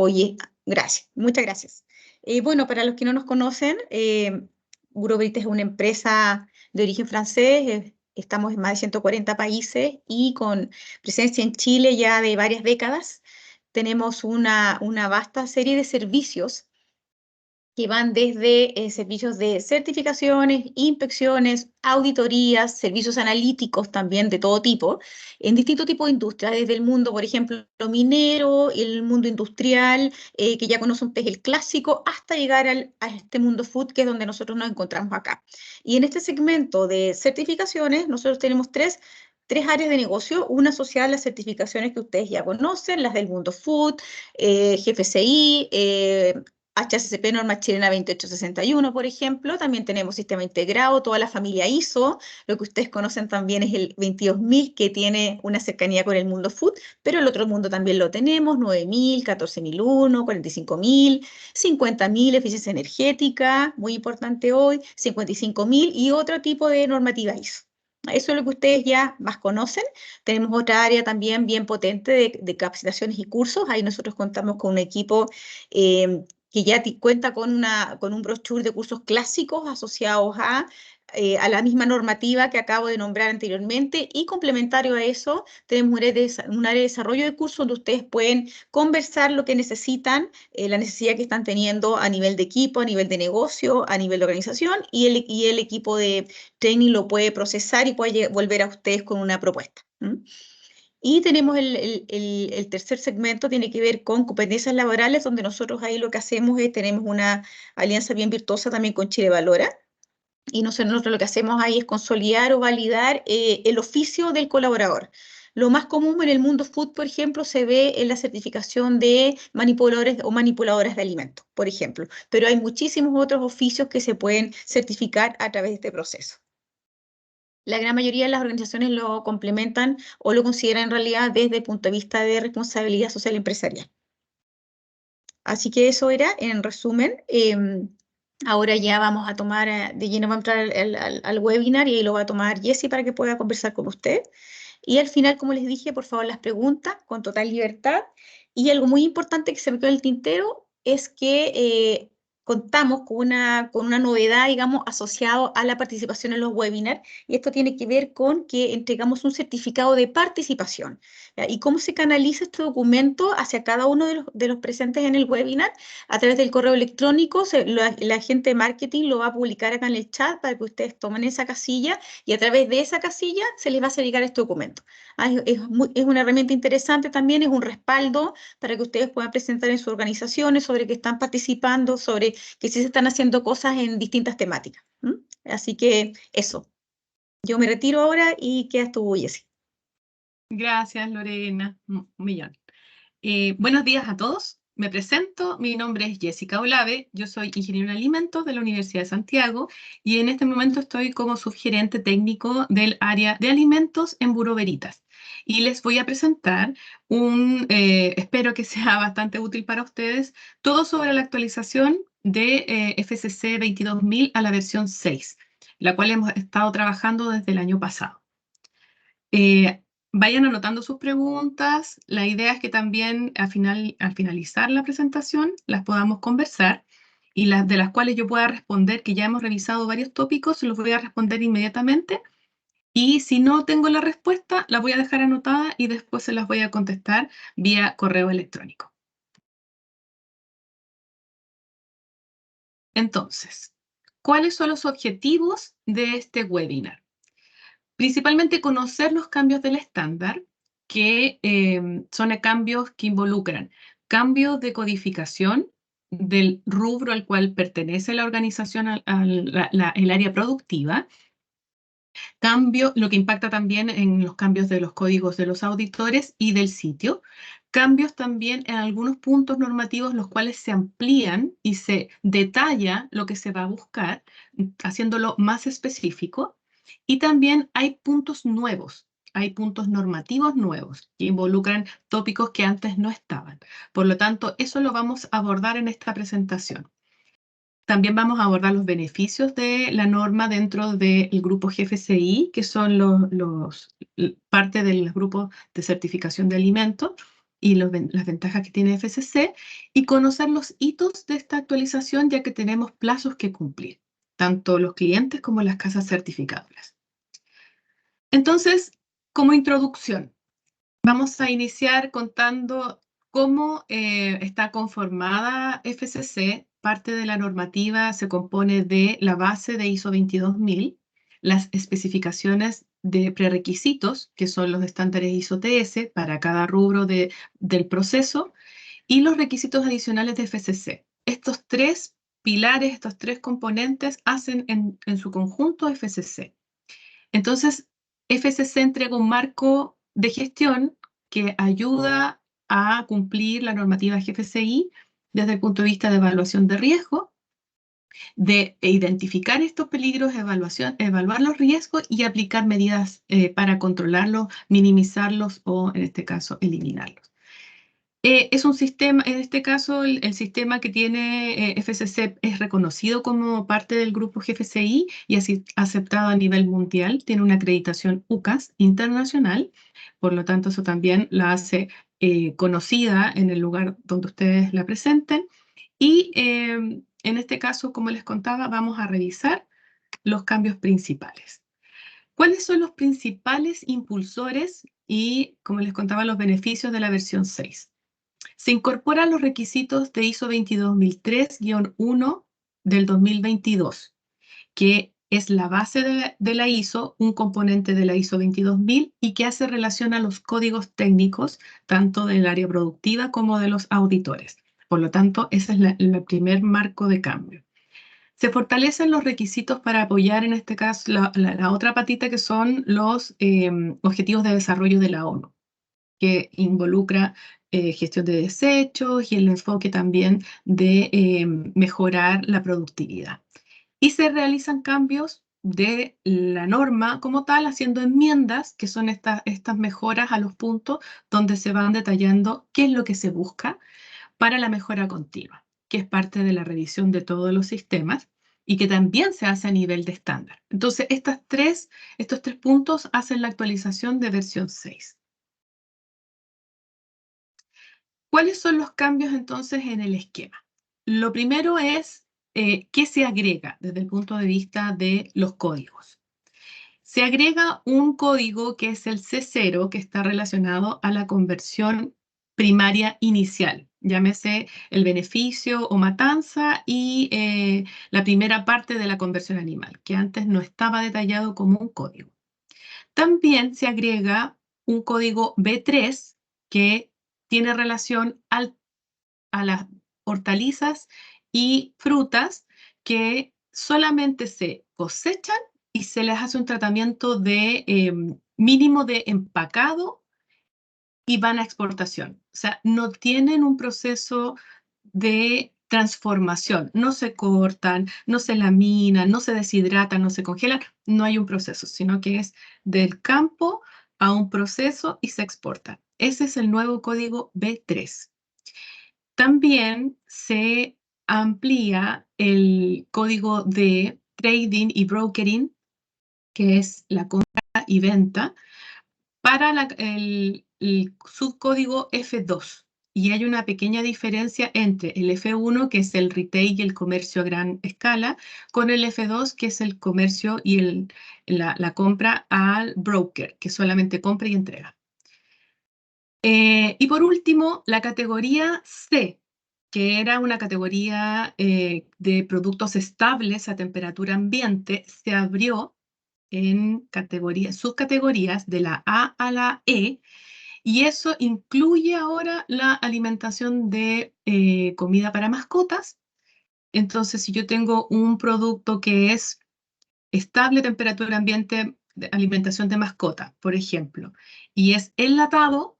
Oye, gracias, muchas gracias. Bueno, para los que no nos conocen, Bureau Veritas es una empresa de origen francés, estamos en más de 140 países y con presencia en Chile ya de varias décadas. Tenemos una vasta serie de servicios que van desde servicios de certificaciones, inspecciones, auditorías, servicios analíticos también de todo tipo, en distintos tipos de industrias, desde el mundo, por ejemplo, minero, el mundo industrial, que ya conocen ustedes el clásico, hasta llegar a este mundo food, que es donde nosotros nos encontramos acá. Y en este segmento de certificaciones, nosotros tenemos tres áreas de negocio, una asociada a las certificaciones que ustedes ya conocen, las del mundo food, GFCI, HACCP norma chilena 2861, por ejemplo. También tenemos sistema integrado, toda la familia ISO. Lo que ustedes conocen también es el 22000, que tiene una cercanía con el mundo food, pero el otro mundo también lo tenemos, 9000, 14001, 45000, 50000, eficiencia energética, muy importante hoy, 55000 y otro tipo de normativa ISO. Eso es lo que ustedes ya más conocen. Tenemos otra área también bien potente de capacitaciones y cursos. Ahí nosotros contamos con un equipo que ya cuenta con un brochure de cursos clásicos asociados a la misma normativa que acabo de nombrar anteriormente, y complementario a eso tenemos un área de desarrollo de cursos donde ustedes pueden conversar lo que necesitan, la necesidad que están teniendo a nivel de equipo, a nivel de negocio, a nivel de organización, y el equipo de training lo puede procesar y puede volver a ustedes con una propuesta. Y tenemos el tercer segmento, tiene que ver con competencias laborales, donde nosotros ahí lo que hacemos es, tenemos una alianza bien virtuosa también con Chile Valora, y nosotros lo que hacemos ahí es consolidar o validar el oficio del colaborador. Lo más común en el mundo food, por ejemplo, se ve en la certificación de manipuladores o manipuladoras de alimentos, por ejemplo, pero hay muchísimos otros oficios que se pueden certificar a través de este proceso. La gran mayoría de las organizaciones lo complementan o lo consideran en realidad desde el punto de vista de responsabilidad social empresarial. Así que eso era, en resumen. Ahora ya vamos a tomar, de lleno vamos a entrar al webinar, y ahí lo va a tomar Jessie para que pueda conversar con usted. Y al final, como les dije, por favor, las preguntas con total libertad. Y algo muy importante que se me quedó en el tintero es que contamos con una novedad, digamos, asociado a la participación en los webinars, y esto tiene que ver con que entregamos un certificado de participación. ¿Ya? ¿Y cómo se canaliza este documento hacia cada uno de los presentes en el webinar? A través del correo electrónico, la gente de marketing lo va a publicar acá en el chat para que ustedes tomen esa casilla, y a través de esa casilla se les va a hacer llegar este documento. Es una herramienta interesante también, es un respaldo para que ustedes puedan presentar en sus organizaciones sobre que están participando, sobre que sí se están haciendo cosas en distintas temáticas. Así que eso. Yo me retiro ahora y quedas tú, Jessy. Gracias, Lorena. Un millón. Buenos días a todos. Me presento, mi nombre es Jessica Olave, yo soy ingeniero en alimentos de la Universidad de Santiago y en este momento estoy como subgerente técnico del área de alimentos en Bureau Veritas. Y les voy a presentar espero que sea bastante útil para ustedes, todo sobre la actualización de FCC 22000 a la versión 6, la cual hemos estado trabajando desde el año pasado. Vayan anotando sus preguntas. La idea es que también al finalizar la presentación las podamos conversar, y de las cuales yo pueda responder, que ya hemos revisado varios tópicos, los voy a responder inmediatamente. Y si no tengo la respuesta, la voy a dejar anotada y después se las voy a contestar vía correo electrónico. Entonces, ¿cuáles son los objetivos de este webinar? Principalmente conocer los cambios del estándar, que son cambios que involucran cambios de codificación del rubro al cual pertenece la organización, el área productiva, lo que impacta también en los cambios de los códigos de los auditores y del sitio, cambios también en algunos puntos normativos, los cuales se amplían y se detalla lo que se va a buscar, haciéndolo más específico. Y también hay puntos nuevos, hay puntos normativos nuevos que involucran tópicos que antes no estaban. Por lo tanto, eso lo vamos a abordar en esta presentación. También vamos a abordar los beneficios de la norma dentro del grupo GFCI, que son parte del grupo de certificación de alimentos, y las ventajas que tiene FSC y conocer los hitos de esta actualización, ya que tenemos plazos que cumplir, tanto los clientes como las casas certificadoras. Entonces, como introducción, vamos a iniciar contando cómo está conformada FSC. Parte de la normativa se compone de la base de ISO 22000, las especificaciones de prerequisitos, que son los estándares ISO-TS para cada rubro del proceso, y los requisitos adicionales de FSC. Estos tres pilares, estos tres componentes hacen en su conjunto FSC. Entonces, FSC entrega un marco de gestión que ayuda a cumplir la normativa GFCI desde el punto de vista de evaluación de riesgo, de identificar estos peligros, evaluar los riesgos y aplicar medidas para controlarlos, minimizarlos o, en este caso, eliminarlos. Es un sistema, en este caso, el sistema que tiene FSC es reconocido como parte del grupo GFCI y así aceptado a nivel mundial. Tiene una acreditación UCAS internacional, por lo tanto, eso también la hace conocida en el lugar donde ustedes la presenten. Y en este caso, como les contaba, vamos a revisar los cambios principales. ¿Cuáles son los principales impulsores y, como les contaba, los beneficios de la versión 6? Se incorporan los requisitos de ISO 22003-1 del 2022, que es la base de la ISO, un componente de la ISO 22000 y que hace relación a los códigos técnicos, tanto del área productiva como de los auditores. Por lo tanto, ese es el primer marco de cambio. Se fortalecen los requisitos para apoyar, en este caso, la otra patita que son los Objetivos de Desarrollo de la ONU, que involucra gestión de desechos y el enfoque también de mejorar la productividad. Y se realizan cambios de la norma como tal, haciendo enmiendas, que son estas mejoras a los puntos donde se van detallando qué es lo que se busca para la mejora continua, que es parte de la revisión de todos los sistemas y que también se hace a nivel de estándar. Entonces, estos tres puntos hacen la actualización de versión 6. ¿Cuáles son los cambios entonces en el esquema? Lo primero es qué se agrega desde el punto de vista de los códigos. Se agrega un código que es el C0, que está relacionado a la conversión primaria inicial, llámese el beneficio o matanza y la primera parte de la conversión animal, que antes no estaba detallado como un código. También se agrega un código B3 que tiene relación a las hortalizas y frutas que solamente se cosechan y se les hace un tratamiento de mínimo de empacado y van a exportación. O sea, no tienen un proceso de transformación, no se cortan, no se laminan, no se deshidratan, no se congelan, no hay un proceso, sino que es del campo a un proceso y se exporta. Ese es el nuevo código B3. También se amplía el código de trading y brokering, que es la compra y venta, para el subcódigo F2. Y hay una pequeña diferencia entre el F1, que es el retail y el comercio a gran escala, con el F2, que es el comercio y la compra al broker, que solamente compra y entrega. Y por último, la categoría C, que era una categoría de productos estables a temperatura ambiente, se abrió en subcategorías de la A a la E, y eso incluye ahora la alimentación de comida para mascotas. Entonces, si yo tengo un producto que es estable temperatura ambiente de alimentación de mascota, por ejemplo, y es enlatado,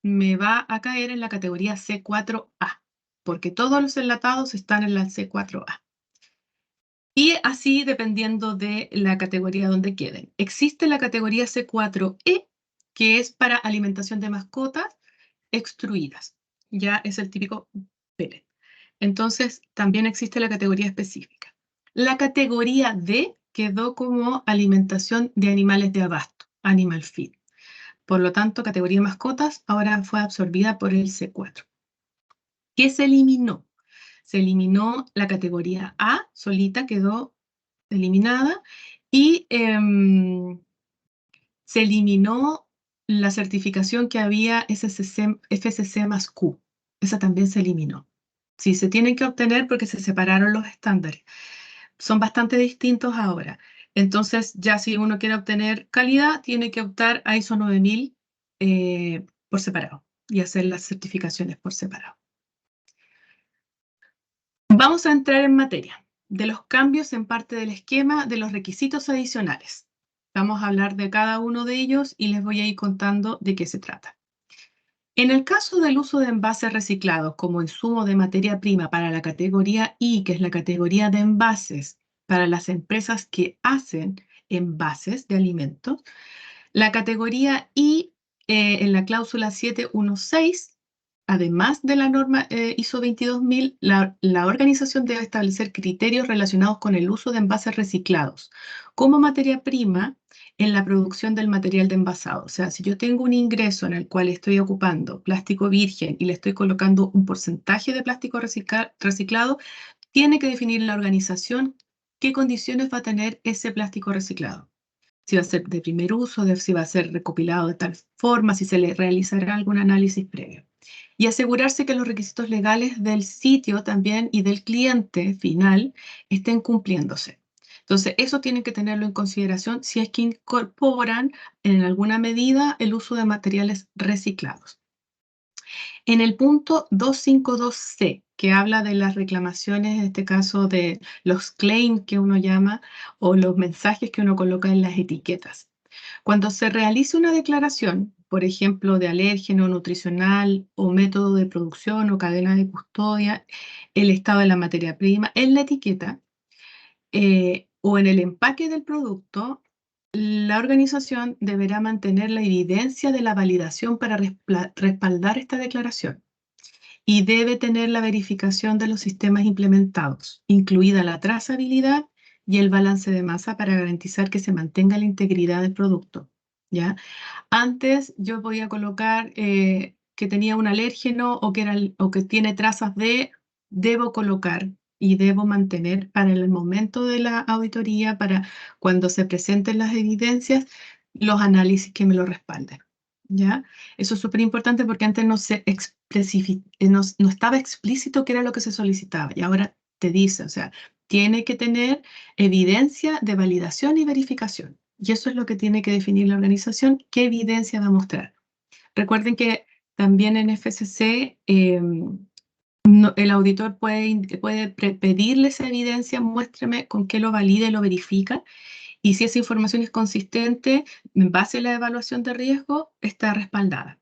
me va a caer en la categoría C4A, porque todos los enlatados están en la C4A. Y así dependiendo de la categoría donde queden. Existe la categoría C4E, que es para alimentación de mascotas extruidas. Ya es el típico pellet. Entonces, también existe la categoría específica. La categoría D quedó como alimentación de animales de abasto, animal feed. Por lo tanto, categoría mascotas ahora fue absorbida por el C4. ¿Qué se eliminó? Se eliminó la categoría A, solita quedó eliminada, y se eliminó la certificación que había FSC más Q. Esa también se eliminó. Sí, se tienen que obtener porque se separaron los estándares. Son bastante distintos ahora. Entonces, ya si uno quiere obtener calidad, tiene que optar a ISO 9000 por separado y hacer las certificaciones por separado. Vamos a entrar en materia de los cambios en parte del esquema de los requisitos adicionales. Vamos a hablar de cada uno de ellos y les voy a ir contando de qué se trata. En el caso del uso de envases reciclados como insumo de materia prima para la categoría I, que es la categoría de envases para las empresas que hacen envases de alimentos, la categoría I en la cláusula 716, además de la norma ISO 22000, la organización debe establecer criterios relacionados con el uso de envases reciclados como materia prima en la producción del material de envasado. O sea, si yo tengo un ingreso en el cual estoy ocupando plástico virgen y le estoy colocando un porcentaje de plástico reciclado, tiene que definir la organización qué condiciones va a tener ese plástico reciclado. Si va a ser de primer uso, si va a ser recopilado de tal forma, si se le realizará algún análisis previo. Y asegurarse que los requisitos legales del sitio también y del cliente final estén cumpliéndose. Entonces, eso tienen que tenerlo en consideración si es que incorporan en alguna medida el uso de materiales reciclados. En el punto 252C, que habla de las reclamaciones, en este caso de los claims que uno llama, o los mensajes que uno coloca en las etiquetas. Cuando se realice una declaración, por ejemplo, de alérgeno nutricional o método de producción o cadena de custodia, el estado de la materia prima, en la etiqueta o en el empaque del producto, la organización deberá mantener la evidencia de la validación para respaldar esta declaración y debe tener la verificación de los sistemas implementados, incluida la trazabilidad y el balance de masa para garantizar que se mantenga la integridad del producto, ¿ya? Antes yo podía colocar que tenía un alérgeno o que tiene trazas de, debo colocar y debo mantener para el momento de la auditoría, para cuando se presenten las evidencias, los análisis que me lo respalden, ¿ya? Eso es súper importante porque antes no estaba explícito qué era lo que se solicitaba y ahora te dice, o sea, tiene que tener evidencia de validación y verificación. Y eso es lo que tiene que definir la organización, qué evidencia va a mostrar. Recuerden que también en FSC el auditor puede pedirle esa evidencia, muéstrame con qué lo valida y lo verifica. Y si esa información es consistente, en base a la evaluación de riesgo, está respaldada.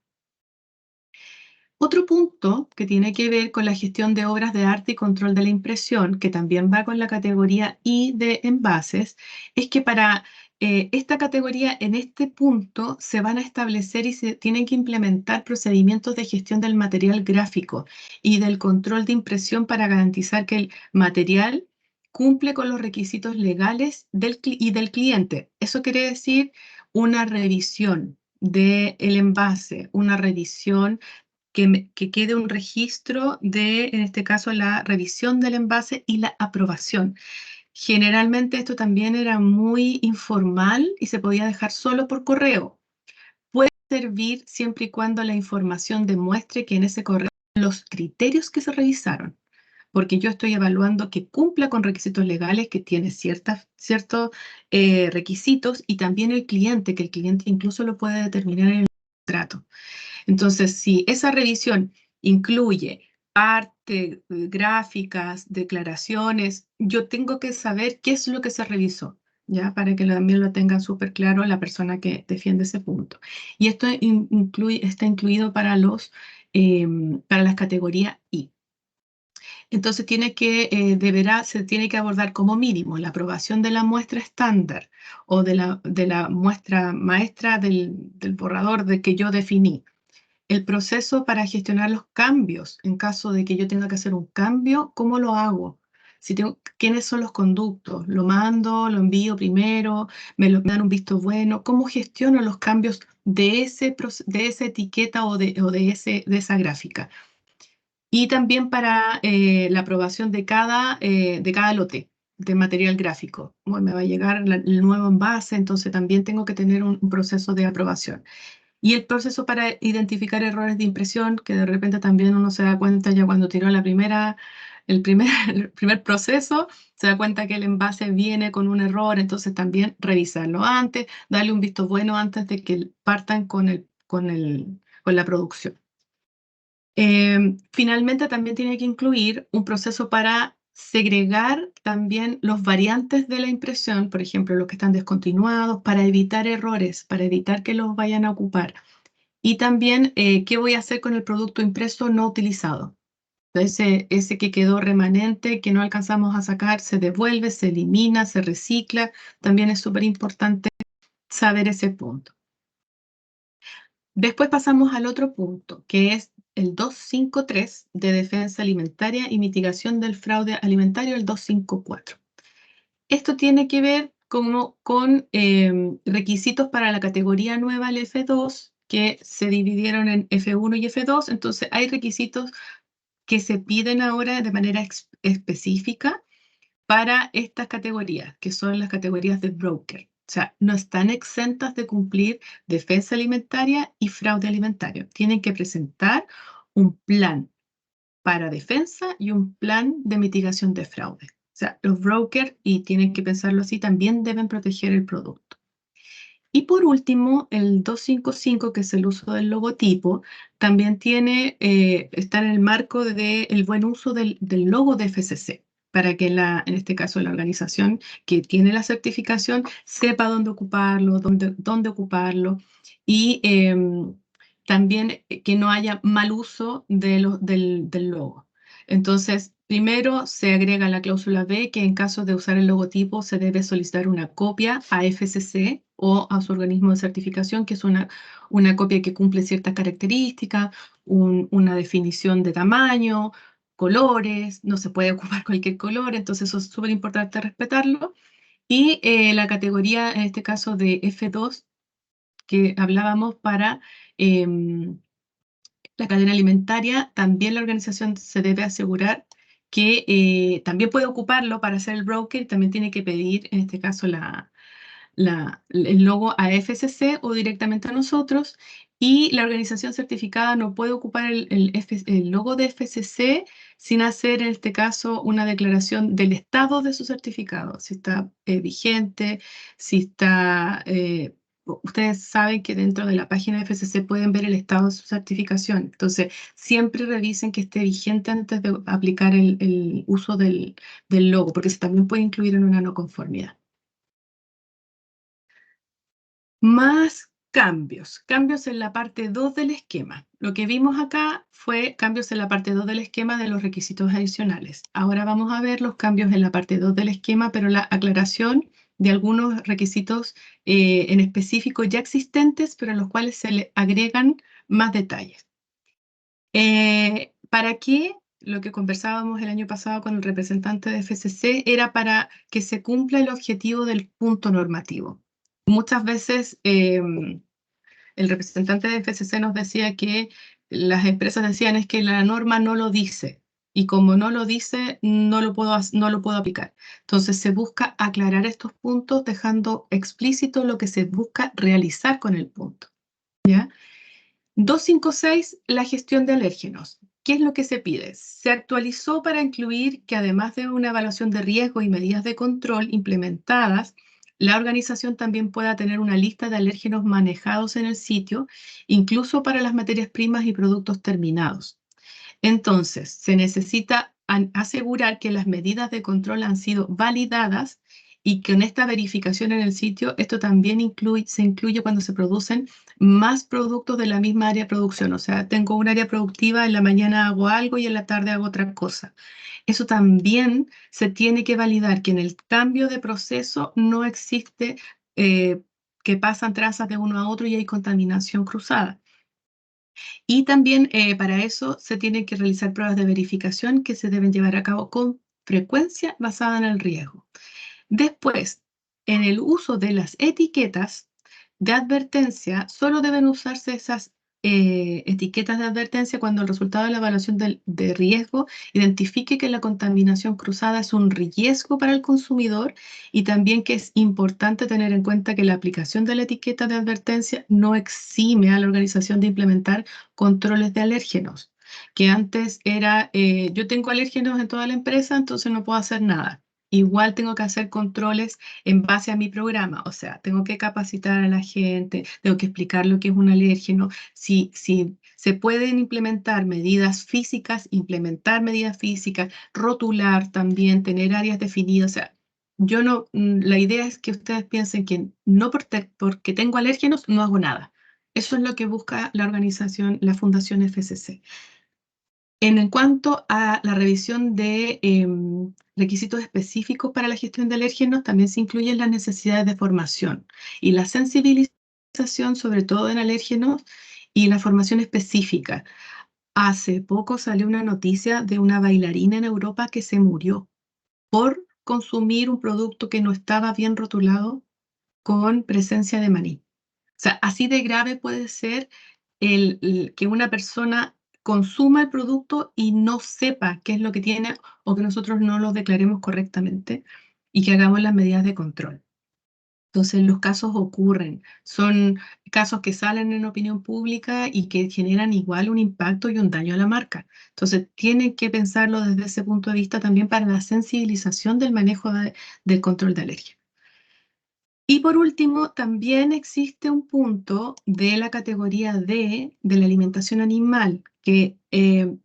Otro punto que tiene que ver con la gestión de obras de arte y control de la impresión, que también va con la categoría I de envases, es que para esta categoría, en este punto, se van a establecer y se tienen que implementar procedimientos de gestión del material gráfico y del control de impresión para garantizar que el material cumple con los requisitos legales y del cliente. Eso quiere decir una revisión del envase, una revisión que quede un registro de, en este caso, la revisión del envase y la aprobación. Generalmente esto también era muy informal y se podía dejar solo por correo. Puede servir siempre y cuando la información demuestre que en ese correo los criterios que se revisaron, porque yo estoy evaluando que cumpla con requisitos legales, que tiene ciertos requisitos, y también el cliente, que el cliente incluso lo puede determinar en el contrato. Entonces, si esa revisión incluye arte, gráficas, declaraciones, yo tengo que saber qué es lo que se revisó, ¿ya? Para que también lo tenga súper claro la persona que defiende ese punto. Y esto está incluido para las categorías I. Entonces se tiene que abordar como mínimo la aprobación de la muestra estándar o de la muestra maestra del borrador de que yo definí. El proceso para gestionar los cambios, en caso de que yo tenga que hacer un cambio, ¿cómo lo hago? ¿Quiénes son los conductos? ¿Lo mando, lo envío primero? ¿Me dan un visto bueno? ¿Cómo gestiono los cambios de esa etiqueta o de esa gráfica? Y también para la aprobación de cada lote de material gráfico. Bueno, me va a llegar el nuevo envase, entonces también tengo que tener un proceso de aprobación. Y el proceso para identificar errores de impresión, que de repente también uno se da cuenta ya cuando tiró el primer, el primer proceso, se da cuenta que el envase viene con un error, entonces también revisarlo antes, darle un visto bueno antes de que partan con la producción. Finalmente también tiene que incluir un proceso para segregar también los variantes de la impresión, por ejemplo, los que están descontinuados, para evitar errores, para evitar que los vayan a ocupar. Y también, ¿qué voy a hacer con el producto impreso no utilizado? Ese que quedó remanente, que no alcanzamos a sacar, se devuelve, se elimina, se recicla. También es súper importante saber ese punto. Después pasamos al otro punto, que es el 253 de defensa alimentaria y mitigación del fraude alimentario, el 254. Esto tiene que ver con requisitos para la categoría nueva, el F2, que se dividieron en F1 y F2. Entonces, hay requisitos que se piden ahora de manera específica para estas categorías, que son las categorías de broker. O sea, no están exentas de cumplir defensa alimentaria y fraude alimentario. Tienen que presentar un plan para defensa y un plan de mitigación de fraude. O sea, los brokers, y tienen que pensarlo así, también deben proteger el producto. Y por último, el 255, que es el uso del logotipo, también está en el marco del buen uso del logo de FCC, para que en este caso la organización que tiene la certificación sepa dónde ocuparlo, dónde ocuparlo, y también que no haya mal uso del logo. Entonces, primero se agrega la cláusula B, que en caso de usar el logotipo se debe solicitar una copia a FCC o a su organismo de certificación, que es una copia que cumple ciertas características, una definición de tamaño, colores, no se puede ocupar cualquier color, entonces eso es súper importante respetarlo. Y la categoría, en este caso de F2, que hablábamos para la cadena alimentaria, también la organización se debe asegurar que también puede ocuparlo para hacer el broker, también tiene que pedir, en este caso, el logo a FCC o directamente a nosotros, y la organización certificada no puede ocupar el logo de FCC sin hacer, en este caso, una declaración del estado de su certificado, si está vigente, si está... ustedes saben que dentro de la página de FCC pueden ver el estado de su certificación. Entonces, siempre revisen que esté vigente antes de aplicar el uso del logo, porque eso también puede incluir en una no conformidad. Más cambios en la parte 2 del esquema. Lo que vimos acá fue cambios en la parte 2 del esquema de los requisitos adicionales. Ahora vamos a ver los cambios en la parte 2 del esquema, pero la aclaración de algunos requisitos en específico ya existentes, pero a los cuales se le agregan más detalles. ¿Para qué? Lo que conversábamos el año pasado con el representante de FCC era para que se cumpla el objetivo del punto normativo. Muchas veces el representante de FCC nos decía que las empresas decían es que la norma no lo dice, y como no lo dice, no lo puedo aplicar. Entonces se busca aclarar estos puntos dejando explícito lo que se busca realizar con el punto. ¿Ya? 256, la gestión de alérgenos. ¿Qué es lo que se pide? Se actualizó para incluir que además de una evaluación de riesgo y medidas de control implementadas, la organización también pueda tener una lista de alérgenos manejados en el sitio, incluso para las materias primas y productos terminados. Entonces, se necesita asegurar que las medidas de control han sido validadas, y que con esta verificación en el sitio, esto también se incluye cuando se producen más productos de la misma área de producción. O sea, tengo un área productiva, en la mañana hago algo y en la tarde hago otra cosa. Eso también se tiene que validar, que en el cambio de proceso no existe que pasan trazas de uno a otro y hay contaminación cruzada. Y también para eso se tienen que realizar pruebas de verificación que se deben llevar a cabo con frecuencia basada en el riesgo. Después, en el uso de las etiquetas de advertencia, solo deben usarse esas etiquetas de advertencia cuando el resultado de la evaluación de riesgo identifique que la contaminación cruzada es un riesgo para el consumidor y también que es importante tener en cuenta que la aplicación de la etiqueta de advertencia no exime a la organización de implementar controles de alérgenos, que antes era, yo tengo alérgenos en toda la empresa, entonces no puedo hacer nada. Igual tengo que hacer controles en base a mi programa, o sea, tengo que capacitar a la gente, tengo que explicar lo que es un alérgeno, si se pueden implementar medidas físicas, rotular también, tener áreas definidas, o sea, yo no, la idea es que ustedes piensen que no porque tengo alérgenos no hago nada. Eso es lo que busca la organización, la Fundación FCC. En cuanto a la revisión de requisitos específicos para la gestión de alérgenos, también se incluyen las necesidades de formación y la sensibilización, sobre todo en alérgenos, y la formación específica. Hace poco salió una noticia de una bailarina en Europa que se murió por consumir un producto que no estaba bien rotulado con presencia de maní. O sea, así de grave puede ser que una persona consuma el producto y no sepa qué es lo que tiene o que nosotros no lo declaremos correctamente y que hagamos las medidas de control. Entonces, los casos ocurren, son casos que salen en opinión pública y que generan igual un impacto y un daño a la marca. Entonces, tienen que pensarlo desde ese punto de vista también para la sensibilización del manejo del control de alergia. Y por último, también existe un punto de la categoría D de la alimentación animal, que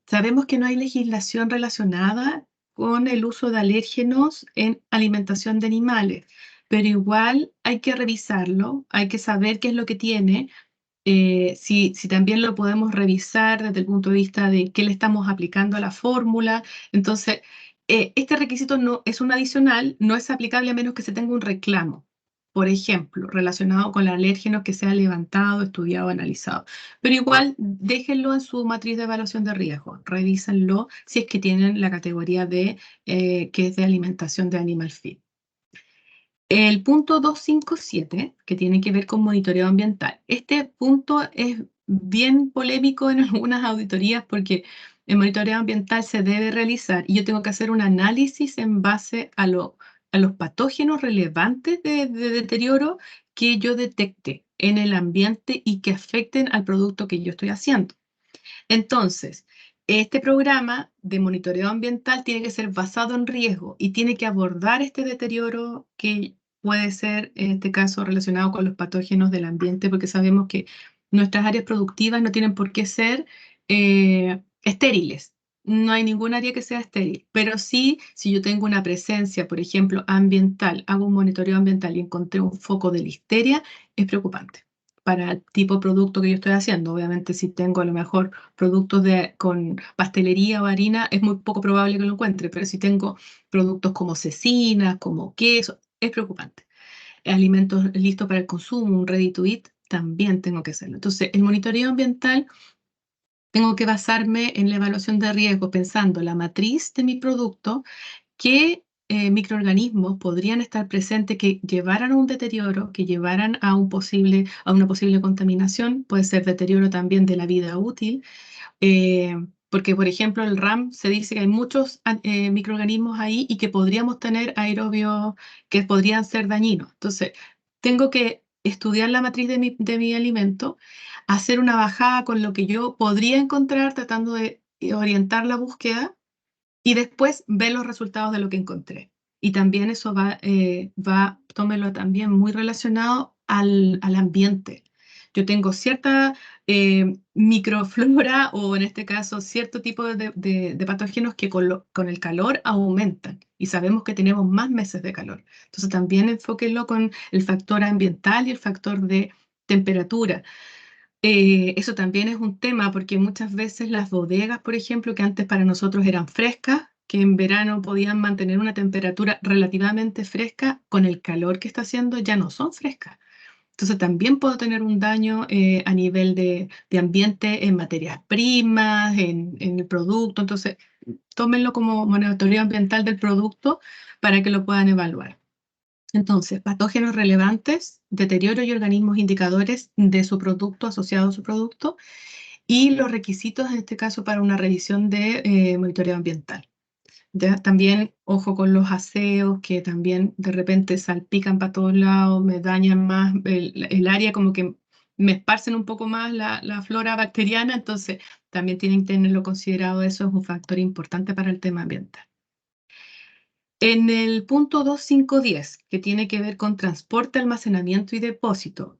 sabemos que no hay legislación relacionada con el uso de alérgenos en alimentación de animales, pero igual hay que revisarlo, hay que saber qué es lo que tiene, si también lo podemos revisar desde el punto de vista de qué le estamos aplicando a la fórmula. Entonces, este requisito no es un adicional, no es aplicable a menos que se tenga un reclamo, por ejemplo, relacionado con el alérgeno que sea levantado, estudiado, analizado. Pero igual, déjenlo en su matriz de evaluación de riesgo, revísenlo si es que tienen la categoría de, que es de alimentación de animal feed. El punto 257, que tiene que ver con monitoreo ambiental. Este punto es bien polémico en algunas auditorías porque el monitoreo ambiental se debe realizar y yo tengo que hacer un análisis en base a los patógenos relevantes de deterioro que yo detecte en el ambiente y que afecten al producto que yo estoy haciendo. Entonces, este programa de monitoreo ambiental tiene que ser basado en riesgo y tiene que abordar este deterioro que puede ser, en este caso, relacionado con los patógenos del ambiente, porque sabemos que nuestras áreas productivas no tienen por qué ser estériles. No hay ningún área que sea estéril, pero sí, si yo tengo una presencia, por ejemplo, ambiental, hago un monitoreo ambiental y encontré un foco de listeria, es preocupante para el tipo de producto que yo estoy haciendo. Obviamente, si tengo a lo mejor productos con pastelería o harina, es muy poco probable que lo encuentre, pero si tengo productos como cecinas, como queso, es preocupante. Alimentos listos para el consumo, un ready to eat, también tengo que hacerlo. Entonces, el monitoreo ambiental tengo que basarme en la evaluación de riesgo pensando la matriz de mi producto, qué microorganismos podrían estar presentes que llevaran a un deterioro, que llevaran a una posible contaminación, puede ser deterioro también de la vida útil, porque por ejemplo el RAM se dice que hay muchos microorganismos ahí y que podríamos tener aerobios que podrían ser dañinos. Entonces, tengo que estudiar la matriz de mi alimento, hacer una bajada con lo que yo podría encontrar tratando de orientar la búsqueda y después ver los resultados de lo que encontré. Y también eso tómelo también muy relacionado al ambiente. Yo tengo cierta microflora o en este caso cierto tipo de patógenos que con el calor aumentan y sabemos que tenemos más meses de calor. Entonces también enfóquenlo con el factor ambiental y el factor de temperatura. Eso también es un tema porque muchas veces las bodegas, por ejemplo, que antes para nosotros eran frescas, que en verano podían mantener una temperatura relativamente fresca, con el calor que está haciendo ya no son frescas. Entonces también puedo tener un daño a nivel de ambiente en materias primas, en el producto. Entonces, tómenlo como monitoreo ambiental del producto para que lo puedan evaluar. Entonces, patógenos relevantes, deterioro y organismos indicadores de su producto, asociado a su producto, y los requisitos, en este caso, para una revisión de monitoreo ambiental. ¿Ya? También, ojo con los aseos, que también de repente salpican para todos lados, me dañan más el área, como que me esparcen un poco más la flora bacteriana, entonces también tienen que tenerlo considerado, eso es un factor importante para el tema ambiental. En el punto 2.5.10, que tiene que ver con transporte, almacenamiento y depósito,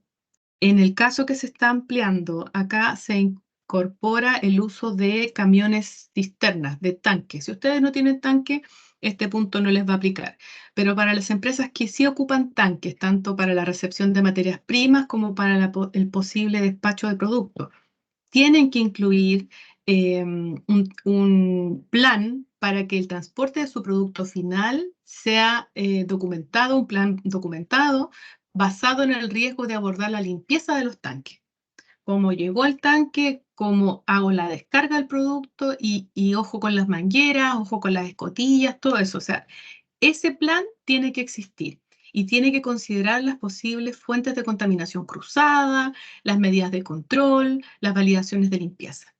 en el caso que se está ampliando, acá se incorpora el uso de camiones cisternas, de tanques. Si ustedes no tienen tanque, este punto no les va a aplicar. Pero para las empresas que sí ocupan tanques, tanto para la recepción de materias primas como para el posible despacho de productos, tienen que incluir un plan para que el transporte de su producto final sea documentado, un plan documentado basado en el riesgo de abordar la limpieza de los tanques. Cómo llegó al tanque, cómo hago la descarga del producto y ojo con las mangueras, ojo con las escotillas, todo eso. O sea, ese plan tiene que existir y tiene que considerar las posibles fuentes de contaminación cruzada, las medidas de control, las validaciones de limpieza.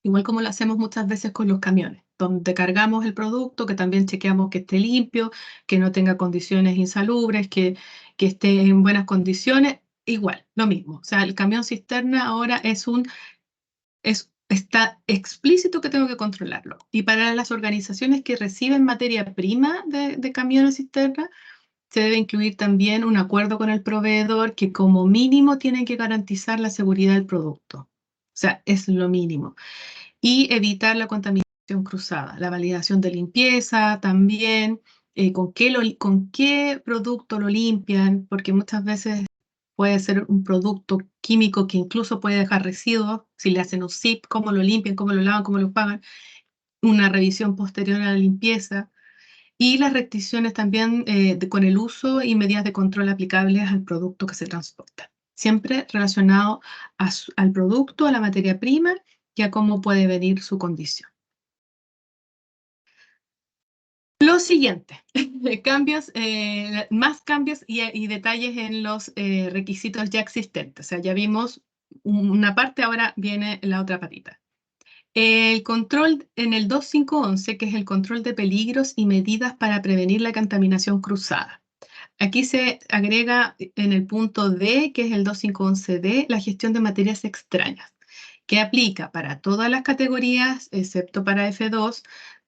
Igual como lo hacemos muchas veces con los camiones, donde cargamos el producto, que también chequeamos que esté limpio, que no tenga condiciones insalubres, que esté en buenas condiciones. Igual, lo mismo. O sea, el camión cisterna ahora está explícito que tengo que controlarlo. Y para las organizaciones que reciben materia prima de camiones cisterna, se debe incluir también un acuerdo con el proveedor que como mínimo tiene que garantizar la seguridad del producto. O sea, es lo mínimo. Y evitar la contaminación cruzada, la validación de limpieza también, con qué producto lo limpian, porque muchas veces puede ser un producto químico que incluso puede dejar residuos, si le hacen un SIP, cómo lo limpian, cómo lo lavan, cómo lo pagan, una revisión posterior a la limpieza y las restricciones también con el uso y medidas de control aplicables al producto que se transporta. Siempre relacionado al producto, a la materia prima y a cómo puede venir su condición. Lo siguiente, cambios, más cambios y detalles en los requisitos ya existentes. O sea, ya vimos una parte, ahora viene la otra patita. El control en el 2.5.11, que es el control de peligros y medidas para prevenir la contaminación cruzada. Aquí se agrega en el punto D, que es el 2.5.11D, la gestión de materias extrañas, que aplica para todas las categorías, excepto para F2,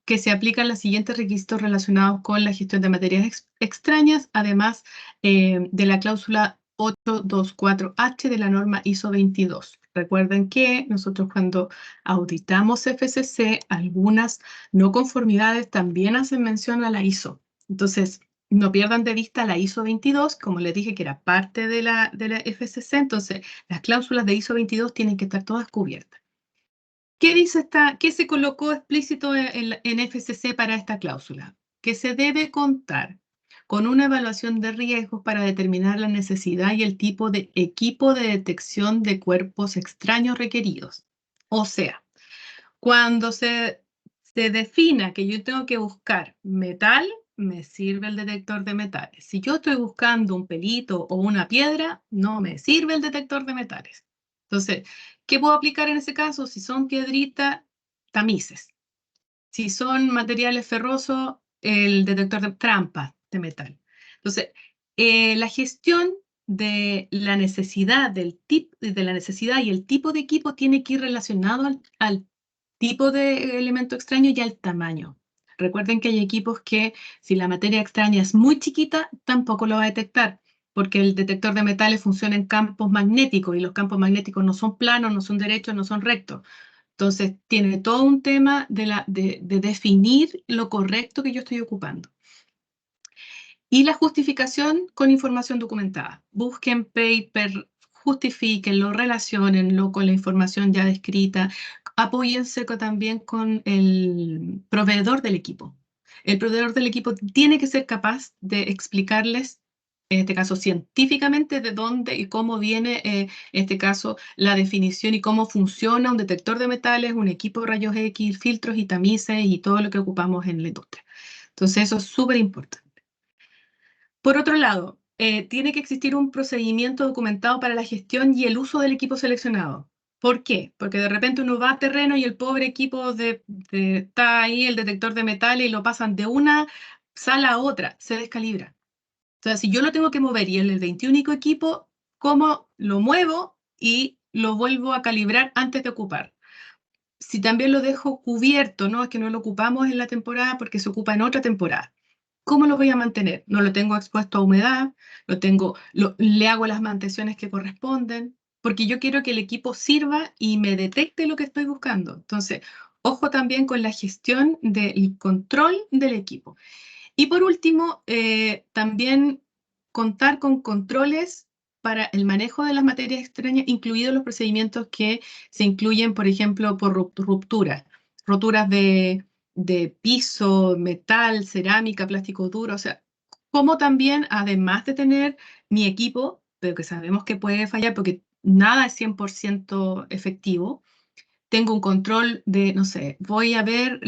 que se aplican los siguientes requisitos relacionados con la gestión de materias extrañas, además de la cláusula 824H de la norma ISO 22. Recuerden que nosotros cuando auditamos FCC, algunas no conformidades también hacen mención a la ISO. Entonces, no pierdan de vista la ISO 22, como les dije que era parte de la FCC, entonces las cláusulas de ISO 22 tienen que estar todas cubiertas. ¿Qué se colocó explícito en FCC para esta cláusula? Que se debe contar con una evaluación de riesgos para determinar la necesidad y el tipo de equipo de detección de cuerpos extraños requeridos. O sea, cuando se defina que yo tengo que buscar metal, me sirve el detector de metales. Si yo estoy buscando un pelito o una piedra, no me sirve el detector de metales. Entonces, ¿qué puedo aplicar en ese caso? Si son piedritas, tamices. Si son materiales ferrosos, el detector de trampas de metal. Entonces, la gestión de la necesidad de la necesidad y el tipo de equipo tiene que ir relacionado al tipo de elemento extraño y al tamaño. Recuerden que hay equipos que si la materia extraña es muy chiquita, tampoco lo va a detectar, porque el detector de metales funciona en campos magnéticos y los campos magnéticos no son planos, no son derechos, no son rectos. Entonces, tiene todo un tema de definir lo correcto que yo estoy ocupando. Y la justificación con información documentada. Busquen paper, justifíquenlo, relaciónenlo con la información ya descrita. Apóyense también con el proveedor del equipo. El proveedor del equipo tiene que ser capaz de explicarles en este caso científicamente, de dónde y cómo viene, en este caso, la definición y cómo funciona un detector de metales, un equipo de rayos X, filtros y tamices y todo lo que ocupamos en la industria. Entonces, eso es súper importante. Por otro lado, tiene que existir un procedimiento documentado para la gestión y el uso del equipo seleccionado. ¿Por qué? Porque de repente uno va a terreno y el pobre equipo está ahí, el detector de metales, y lo pasan de una sala a otra, se descalibra. O sea, si yo lo tengo que mover y el 21 equipo, ¿cómo lo muevo y lo vuelvo a calibrar antes de ocupar? Si también lo dejo cubierto, ¿no? Es que no lo ocupamos en la temporada porque se ocupa en otra temporada. ¿Cómo lo voy a mantener? No lo tengo expuesto a humedad, le hago las mantenciones que corresponden, porque yo quiero que el equipo sirva y me detecte lo que estoy buscando. Entonces, ojo también con la gestión del control del equipo. Y por último, también contar con controles para el manejo de las materias extrañas, incluidos los procedimientos que se incluyen, por ejemplo, por rupturas, roturas de piso, metal, cerámica, plástico duro, o sea, como también, además de tener mi equipo, pero que sabemos que puede fallar porque nada es 100% efectivo, tengo un control de, no sé, voy a ver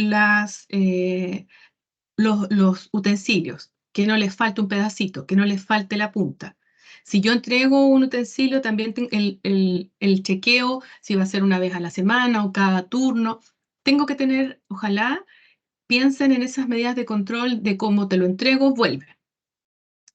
los utensilios, que no les falte un pedacito, que no les falte la punta. Si yo entrego un utensilio, también el chequeo, si va a ser una vez a la semana o cada turno, tengo que tener, ojalá, piensen en esas medidas de control de cómo te lo entrego, vuelve.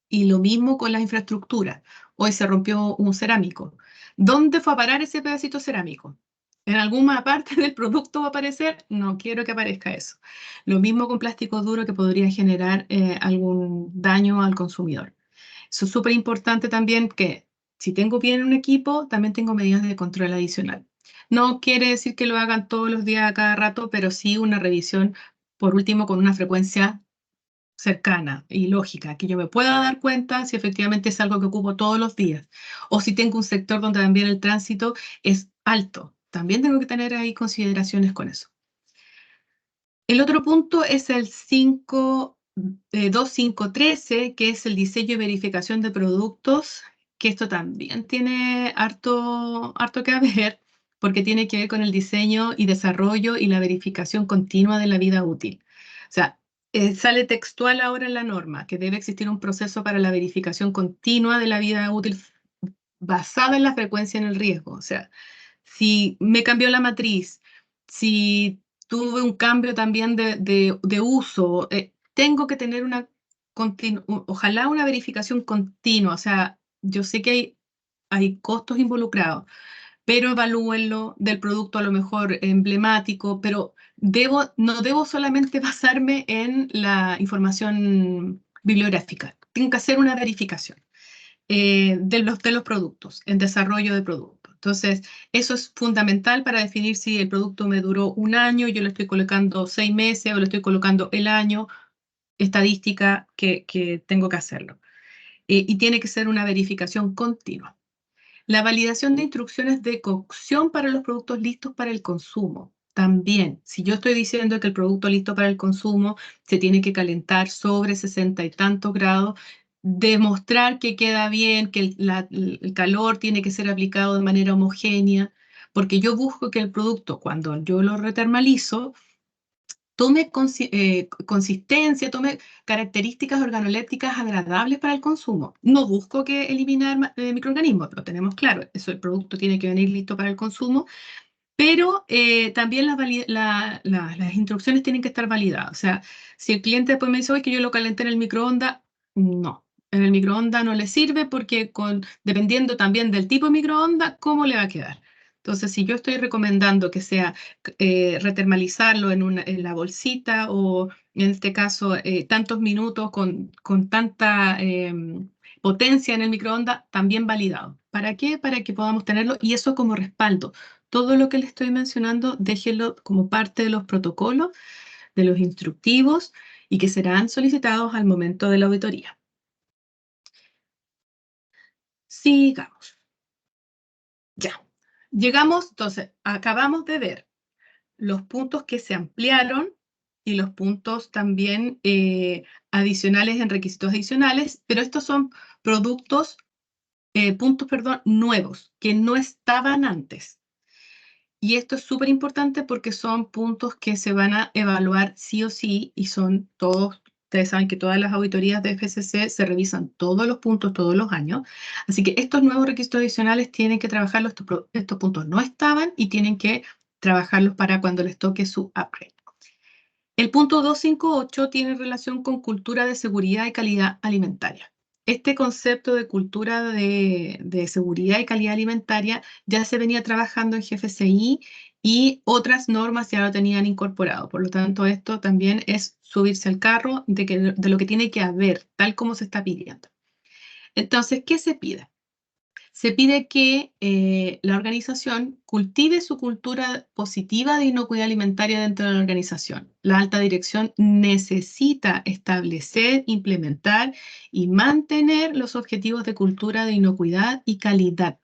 Y lo mismo con las infraestructuras. Hoy se rompió un cerámico. ¿Dónde fue a parar ese pedacito cerámico? ¿En alguna parte del producto va a aparecer? No quiero que aparezca eso. Lo mismo con plástico duro que podría generar algún daño al consumidor. Eso es súper importante también que si tengo bien un equipo, también tengo medidas de control adicional. No quiere decir que lo hagan todos los días a cada rato, pero sí una revisión, por último, con una frecuencia cercana y lógica, que yo me pueda dar cuenta si efectivamente es algo que ocupo todos los días. O si tengo un sector donde también el tránsito es alto. También tengo que tener ahí consideraciones con eso. El otro punto es el 2513, que es el diseño y verificación de productos, que esto también tiene harto que ver, porque tiene que ver con el diseño y desarrollo y la verificación continua de la vida útil. O sea, sale textual ahora en la norma que debe existir un proceso para la verificación continua de la vida útil basada en la frecuencia en el riesgo. O sea, si me cambió la matriz, si tuve un cambio también de uso, tengo que tener ojalá una verificación continua. O sea, yo sé que hay costos involucrados, pero evalúenlo del producto a lo mejor emblemático, pero no debo solamente basarme en la información bibliográfica, tengo que hacer una verificación de los productos, en desarrollo de productos. Entonces, eso es fundamental para definir si el producto me duró un año, yo le estoy colocando 6 meses o le estoy colocando el año, estadística que tengo que hacerlo. Y tiene que ser una verificación continua. La validación de instrucciones de cocción para los productos listos para el consumo. También, si yo estoy diciendo que el producto listo para el consumo se tiene que calentar sobre 60 y tantos grados, demostrar que queda bien, que el calor tiene que ser aplicado de manera homogénea, porque yo busco que el producto, cuando yo lo retermalizo, tome consistencia, tome características organolépticas agradables para el consumo. No busco que eliminar microorganismos, lo tenemos claro, eso el producto tiene que venir listo para el consumo, pero también las instrucciones tienen que estar validadas. O sea, si el cliente después me dice, oye, que yo lo calenté en el microondas, no. En el microondas no le sirve porque dependiendo también del tipo de microondas, ¿cómo le va a quedar? Entonces, si yo estoy recomendando que sea retermalizarlo en la bolsita o en este caso tantos minutos con tanta potencia en el microondas, también validado. ¿Para qué? Para que podamos tenerlo y eso como respaldo. Todo lo que le estoy mencionando, déjenlo como parte de los protocolos, de los instructivos y que serán solicitados al momento de la auditoría. Sigamos. Ya. Llegamos, entonces, acabamos de ver los puntos que se ampliaron y los puntos también adicionales en requisitos adicionales, pero estos son puntos, perdón, nuevos, que no estaban antes. Y esto es súper importante porque son puntos que se van a evaluar sí o sí y son todos, ustedes saben que todas las auditorías de FCC se revisan todos los puntos todos los años. Así que estos nuevos requisitos adicionales tienen que trabajarlos, estos puntos no estaban y tienen que trabajarlos para cuando les toque su upgrade. El punto 258 tiene relación con cultura de seguridad y calidad alimentaria. Este concepto de cultura de seguridad y calidad alimentaria ya se venía trabajando en GFCI y otras normas ya lo tenían incorporado. Por lo tanto, esto también es subirse al carro de lo que tiene que haber, tal como se está pidiendo. Entonces, ¿qué se pide? Se pide que la organización cultive su cultura positiva de inocuidad alimentaria dentro de la organización. La alta dirección necesita establecer, implementar y mantener los objetivos de cultura de inocuidad y calidad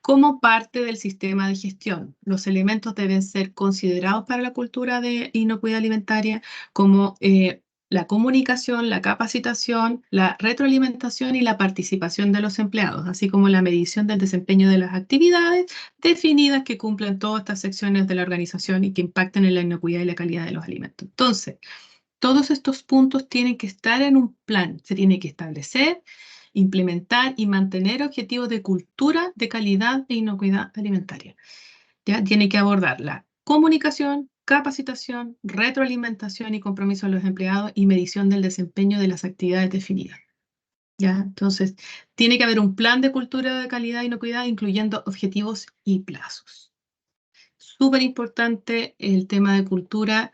como parte del sistema de gestión. Los elementos deben ser considerados para la cultura de inocuidad alimentaria como la comunicación, la capacitación, la retroalimentación y la participación de los empleados, así como la medición del desempeño de las actividades definidas que cumplen todas estas secciones de la organización y que impacten en la inocuidad y la calidad de los alimentos. Entonces, todos estos puntos tienen que estar en un plan, se tiene que establecer, implementar y mantener objetivos de cultura de calidad e inocuidad alimentaria. ¿Ya? Tiene que abordar la comunicación, capacitación, retroalimentación y compromiso de los empleados y medición del desempeño de las actividades definidas. ¿Ya? Entonces, tiene que haber un plan de cultura de calidad e inocuidad, incluyendo objetivos y plazos. Súper importante el tema de cultura.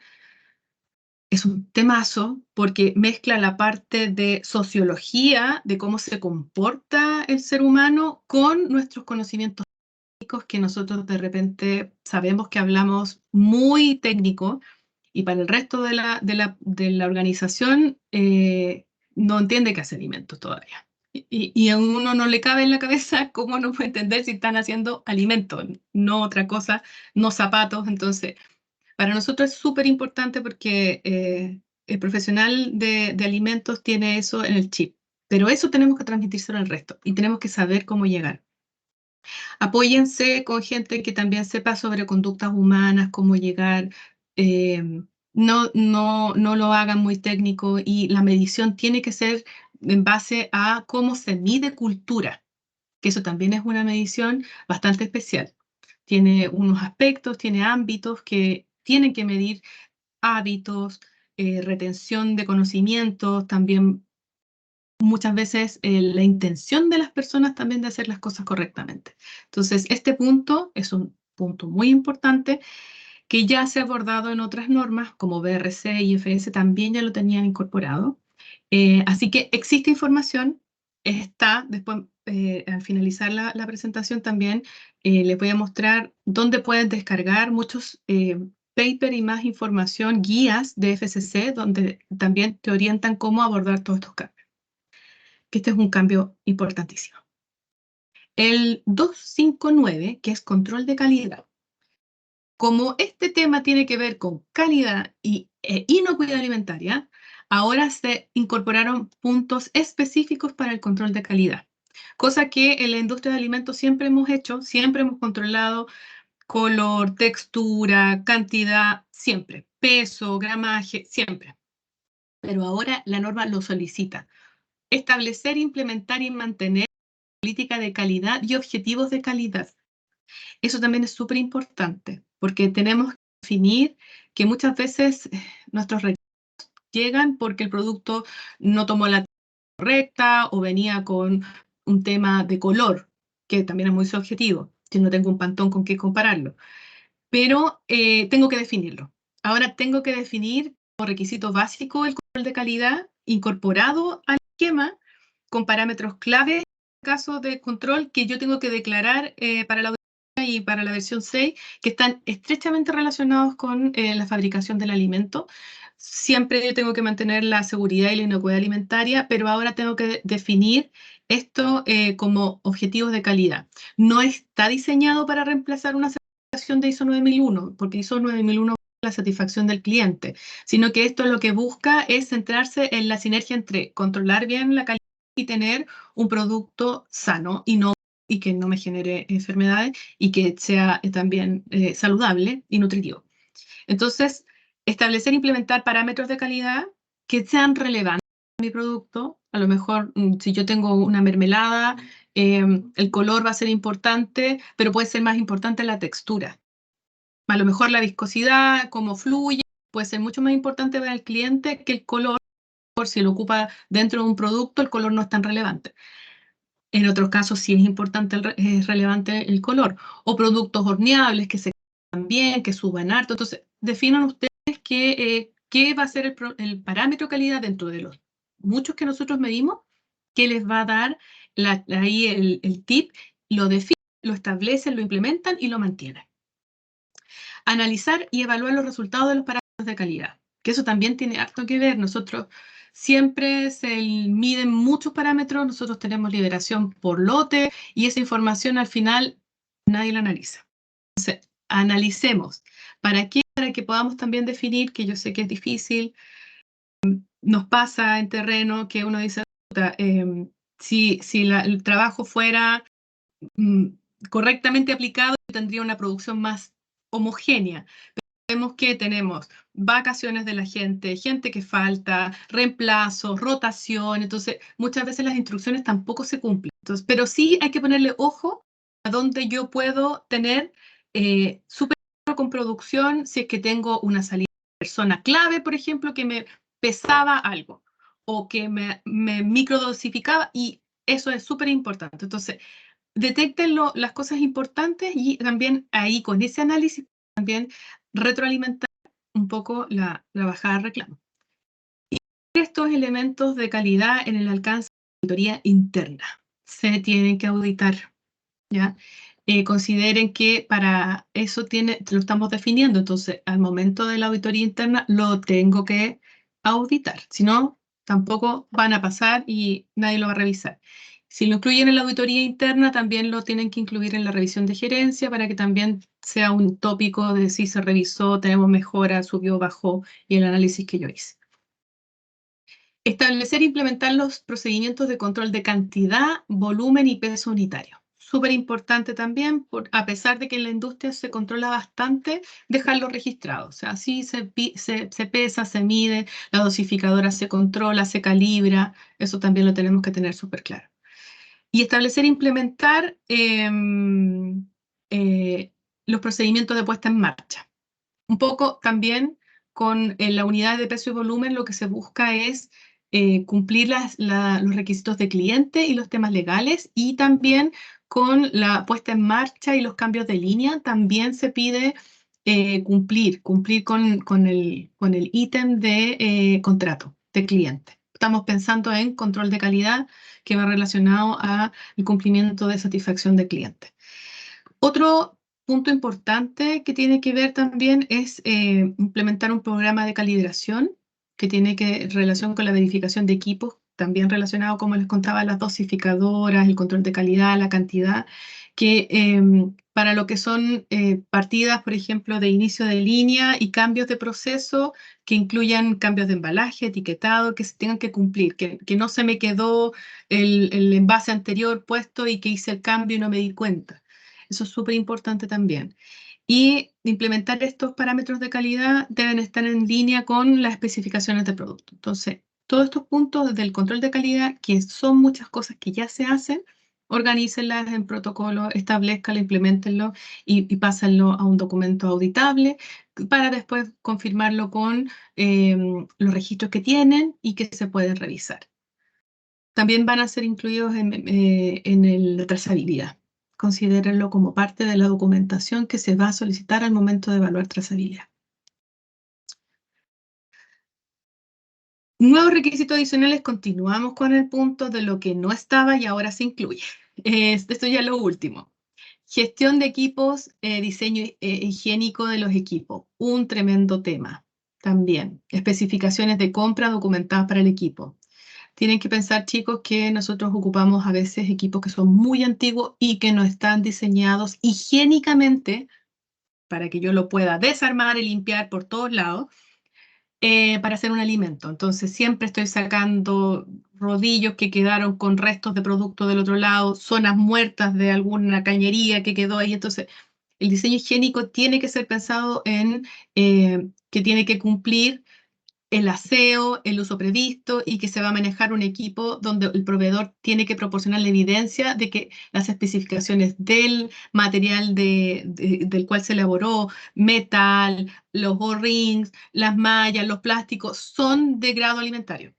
Es un temazo porque mezcla la parte de sociología, de cómo se comporta el ser humano, con nuestros conocimientos que nosotros de repente sabemos que hablamos muy técnico y para el resto de la organización no entiende qué hace alimentos todavía. Y a uno no le cabe en la cabeza cómo no puede entender si están haciendo alimentos, no otra cosa, no zapatos. Entonces, para nosotros es súper importante porque el profesional de alimentos tiene eso en el chip, pero eso tenemos que transmitírselo al resto y tenemos que saber cómo llegar. Apóyense con gente que también sepa sobre conductas humanas, cómo llegar. No lo hagan muy técnico y la medición tiene que ser en base a cómo se mide cultura, que eso también es una medición bastante especial. Tiene unos aspectos, tiene ámbitos que tienen que medir hábitos, retención de conocimientos, también muchas veces la intención de las personas también de hacer las cosas correctamente. Entonces, este punto es un punto muy importante que ya se ha abordado en otras normas, como BRC y IFS también ya lo tenían incorporado. Así que existe información, está, después al finalizar la presentación también les voy a mostrar dónde pueden descargar muchos paper y más información, guías de FCC, donde también te orientan cómo abordar todos estos cambios, que este es un cambio importantísimo. El 259, que es control de calidad. Como este tema tiene que ver con calidad y inocuidad alimentaria, ahora se incorporaron puntos específicos para el control de calidad, cosa que en la industria de alimentos siempre hemos hecho, siempre hemos controlado color, textura, cantidad, siempre, peso, gramaje, siempre. Pero ahora la norma lo solicita. Establecer, implementar y mantener política de calidad y objetivos de calidad. Eso también es súper importante, porque tenemos que definir que muchas veces nuestros requisitos llegan porque el producto no tomó la correcta o venía con un tema de color, que también es muy subjetivo. Si no tengo un pantón con qué compararlo. Pero tengo que definirlo. Ahora tengo que definir como requisito básico el control de calidad incorporado al esquema con parámetros clave en caso de control que yo tengo que declarar para la auditoría y para la versión 6, que están estrechamente relacionados con la fabricación del alimento. Siempre yo tengo que mantener la seguridad y la inocuidad alimentaria, pero ahora tengo que definir esto como objetivos de calidad. No está diseñado para reemplazar una certificación de ISO 9001, porque ISO 9001 es la la satisfacción del cliente, sino que esto lo que busca es centrarse en la sinergia entre controlar bien la calidad y tener un producto sano y que no me genere enfermedades y que sea también saludable y nutritivo. Entonces, establecer e implementar parámetros de calidad que sean relevantes para mi producto. A lo mejor, si yo tengo una mermelada, el color va a ser importante, pero puede ser más importante la textura. A lo mejor la viscosidad, cómo fluye, puede ser mucho más importante para el cliente que el color. Por si lo ocupa dentro de un producto, el color no es tan relevante. En otros casos sí es importante, es relevante el color. O productos horneables que se queman bien, que suban harto. Entonces, definan ustedes qué va a ser el parámetro calidad dentro de los muchos que nosotros medimos, que les va a dar ahí el tip, lo definen, lo establecen, lo implementan y lo mantienen. Analizar y evaluar los resultados de los parámetros de calidad, que eso también tiene harto que ver. Nosotros siempre se miden muchos parámetros, nosotros tenemos liberación por lote y esa información al final nadie la analiza. Entonces, analicemos. ¿Para qué? Para que podamos también definir, que yo sé que es difícil, nos pasa en terreno que uno dice, si el trabajo fuera correctamente aplicado, tendría una producción más homogénea. Vemos que tenemos vacaciones de la gente, gente que falta, reemplazos, rotación, entonces muchas veces las instrucciones tampoco se cumplen. Entonces, pero sí hay que ponerle ojo a dónde yo puedo tener súper con producción si es que tengo una salida de persona clave, por ejemplo, que me pesaba algo o que me microdosificaba y eso es súper importante. Entonces, detecten las cosas importantes y también ahí con ese análisis también retroalimentar un poco la bajada de reclamo. Y estos elementos de calidad en el alcance de la auditoría interna se tienen que auditar, ¿ya? Consideren que para eso lo estamos definiendo, entonces al momento de la auditoría interna lo tengo que auditar, si no, tampoco van a pasar y nadie lo va a revisar. Si lo incluyen en la auditoría interna, también lo tienen que incluir en la revisión de gerencia para que también sea un tópico de si se revisó, tenemos mejora, subió, bajó y el análisis que yo hice. Establecer e implementar los procedimientos de control de cantidad, volumen y peso unitario. Súper importante también, a pesar de que en la industria se controla bastante, dejarlo registrado. O sea, así se pesa, se mide, la dosificadora se controla, se calibra. Eso también lo tenemos que tener súper claro. Y establecer e implementar los procedimientos de puesta en marcha. Un poco también con la unidad de peso y volumen lo que se busca es cumplir los requisitos de cliente y los temas legales y también con la puesta en marcha y los cambios de línea también se pide cumplir con el ítem de contrato de cliente. Estamos pensando en control de calidad que va relacionado al cumplimiento de satisfacción de cliente. Otro punto importante que tiene que ver también es implementar un programa de calibración que tiene relación con la verificación de equipos, también relacionado, como les contaba, las dosificadoras, el control de calidad, la cantidad, que para lo que son partidas, por ejemplo, de inicio de línea y cambios de proceso que incluyan cambios de embalaje, etiquetado, que se tengan que cumplir, que no se me quedó el envase anterior puesto y que hice el cambio y no me di cuenta. Eso es súper importante también. Y implementar estos parámetros de calidad deben estar en línea con las especificaciones de producto. Entonces, todos estos puntos del control de calidad, que son muchas cosas que ya se hacen, organícenlas en protocolo, establezcanlo, implementenlo y pásenlo a un documento auditable para después confirmarlo con los registros que tienen y que se pueden revisar. También van a ser incluidos en la trazabilidad. Considérenlo como parte de la documentación que se va a solicitar al momento de evaluar trazabilidad. Nuevos requisitos adicionales, continuamos con el punto de lo que no estaba y ahora se incluye. Esto ya es lo último. Gestión de equipos, diseño higiénico de los equipos, un tremendo tema también. Especificaciones de compra documentadas para el equipo. Tienen que pensar, chicos, que nosotros ocupamos a veces equipos que son muy antiguos y que no están diseñados higiénicamente para que yo lo pueda desarmar y limpiar por todos lados, para hacer un alimento. Entonces siempre estoy sacando rodillos que quedaron con restos de producto del otro lado, zonas muertas de alguna cañería que quedó ahí. Entonces el diseño higiénico tiene que ser pensado en que tiene que cumplir el aseo, el uso previsto y que se va a manejar un equipo donde el proveedor tiene que proporcionar la evidencia de que las especificaciones del material del cual se elaboró, metal, los O-rings, las mallas, los plásticos, son de grado alimentario.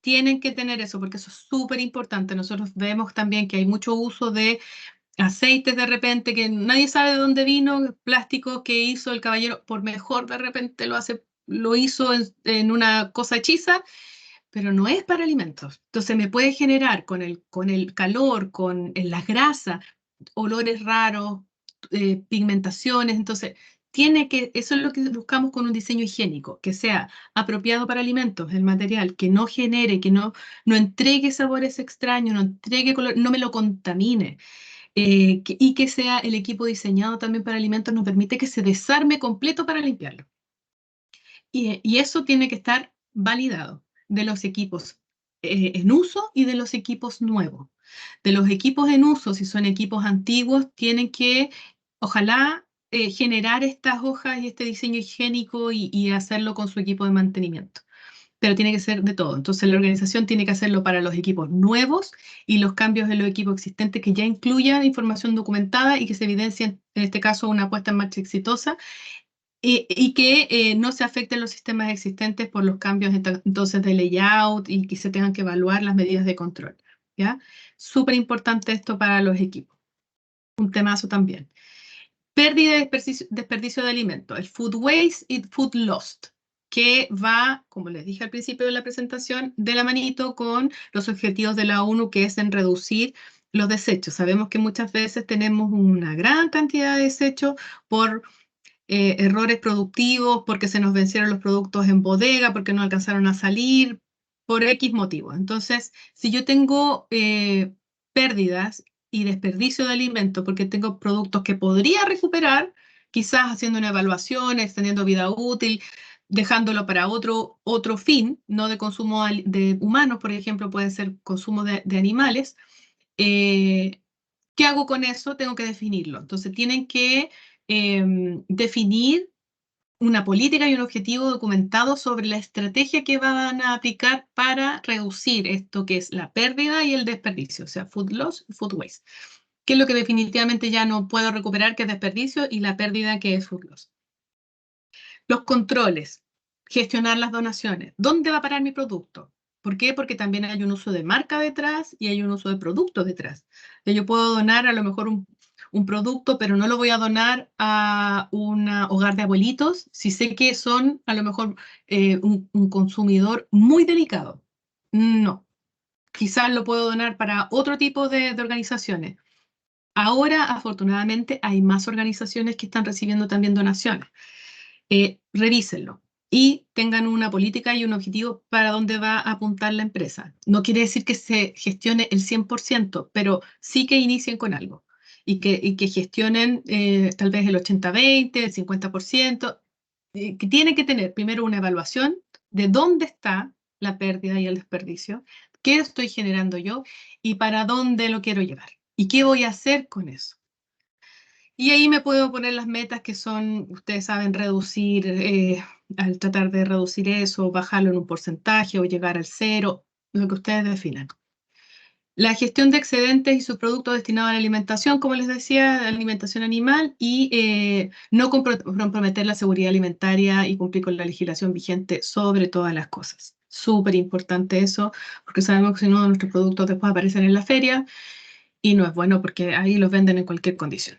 Tienen que tener eso porque eso es súper importante. Nosotros vemos también que hay mucho uso de aceites de repente que nadie sabe de dónde vino, plástico que hizo el caballero, por mejor de repente lo hizo en una cosa hechiza, pero no es para alimentos. Entonces me puede generar con el calor, las grasas, olores raros, pigmentaciones. Entonces, eso es lo que buscamos con un diseño higiénico, que sea apropiado para alimentos, el material, que no genere, que no entregue sabores extraños, no entregue color, no me lo contamine. Y que sea el equipo diseñado también para alimentos nos permite que se desarme completo para limpiarlo. Y eso tiene que estar validado de los equipos en uso y de los equipos nuevos. De los equipos en uso, si son equipos antiguos, tienen que, ojalá, generar estas hojas y este diseño higiénico y hacerlo con su equipo de mantenimiento, pero tiene que ser de todo. Entonces la organización tiene que hacerlo para los equipos nuevos y los cambios en los equipos existentes que ya incluyan información documentada y que se evidencien, en este caso, una puesta en marcha exitosa y que no se afecten los sistemas existentes por los cambios entonces de layout y que se tengan que evaluar las medidas de control. ¿Ya? Súper importante esto para los equipos. Un temazo también. Pérdida y desperdicio de alimentos, el food waste y food lost, que va, como les dije al principio de la presentación, de la manito con los objetivos de la ONU, que es en reducir los desechos. Sabemos que muchas veces tenemos una gran cantidad de desechos por errores productivos, porque se nos vencieron los productos en bodega, porque no alcanzaron a salir, por X motivos. Entonces, si yo tengo pérdidas y desperdicio de alimento, porque tengo productos que podría recuperar, quizás haciendo una evaluación, extendiendo vida útil, dejándolo para otro fin, no de consumo de humanos, por ejemplo, pueden ser consumo de animales. eh, ¿Qué hago con eso? Tengo que definirlo. Entonces, tienen que definir una política y un objetivo documentado sobre la estrategia que van a aplicar para reducir esto que es la pérdida y el desperdicio, o sea, food loss y food waste, que es lo que definitivamente ya no puedo recuperar, que es desperdicio, y la pérdida, que es food loss. Los controles, gestionar las donaciones. ¿Dónde va a parar mi producto? ¿Por qué? Porque también hay un uso de marca detrás y hay un uso de producto detrás. Yo puedo donar a lo mejor un producto, pero no lo voy a donar a un hogar de abuelitos si sé que son a lo mejor un consumidor muy delicado. No, quizás lo puedo donar para otro tipo de organizaciones. Ahora, afortunadamente, hay más organizaciones que están recibiendo también donaciones. Revísenlo y tengan una política y un objetivo para dónde va a apuntar la empresa. No quiere decir que se gestione el 100%, pero sí que inicien con algo y que gestionen tal vez el 80-20, el 50%, que tienen que tener primero una evaluación de dónde está la pérdida y el desperdicio, qué estoy generando yo y para dónde lo quiero llevar y qué voy a hacer con eso. Y ahí me puedo poner las metas que son, ustedes saben, reducir, al tratar de reducir eso, bajarlo en un porcentaje o llegar al cero, lo que ustedes definan. La gestión de excedentes y sus productos destinados a la alimentación, como les decía, alimentación animal y no comprometer la seguridad alimentaria y cumplir con la legislación vigente sobre todas las cosas. Súper importante eso, porque sabemos que si no, nuestros productos después aparecen en la feria y no es bueno porque ahí los venden en cualquier condición.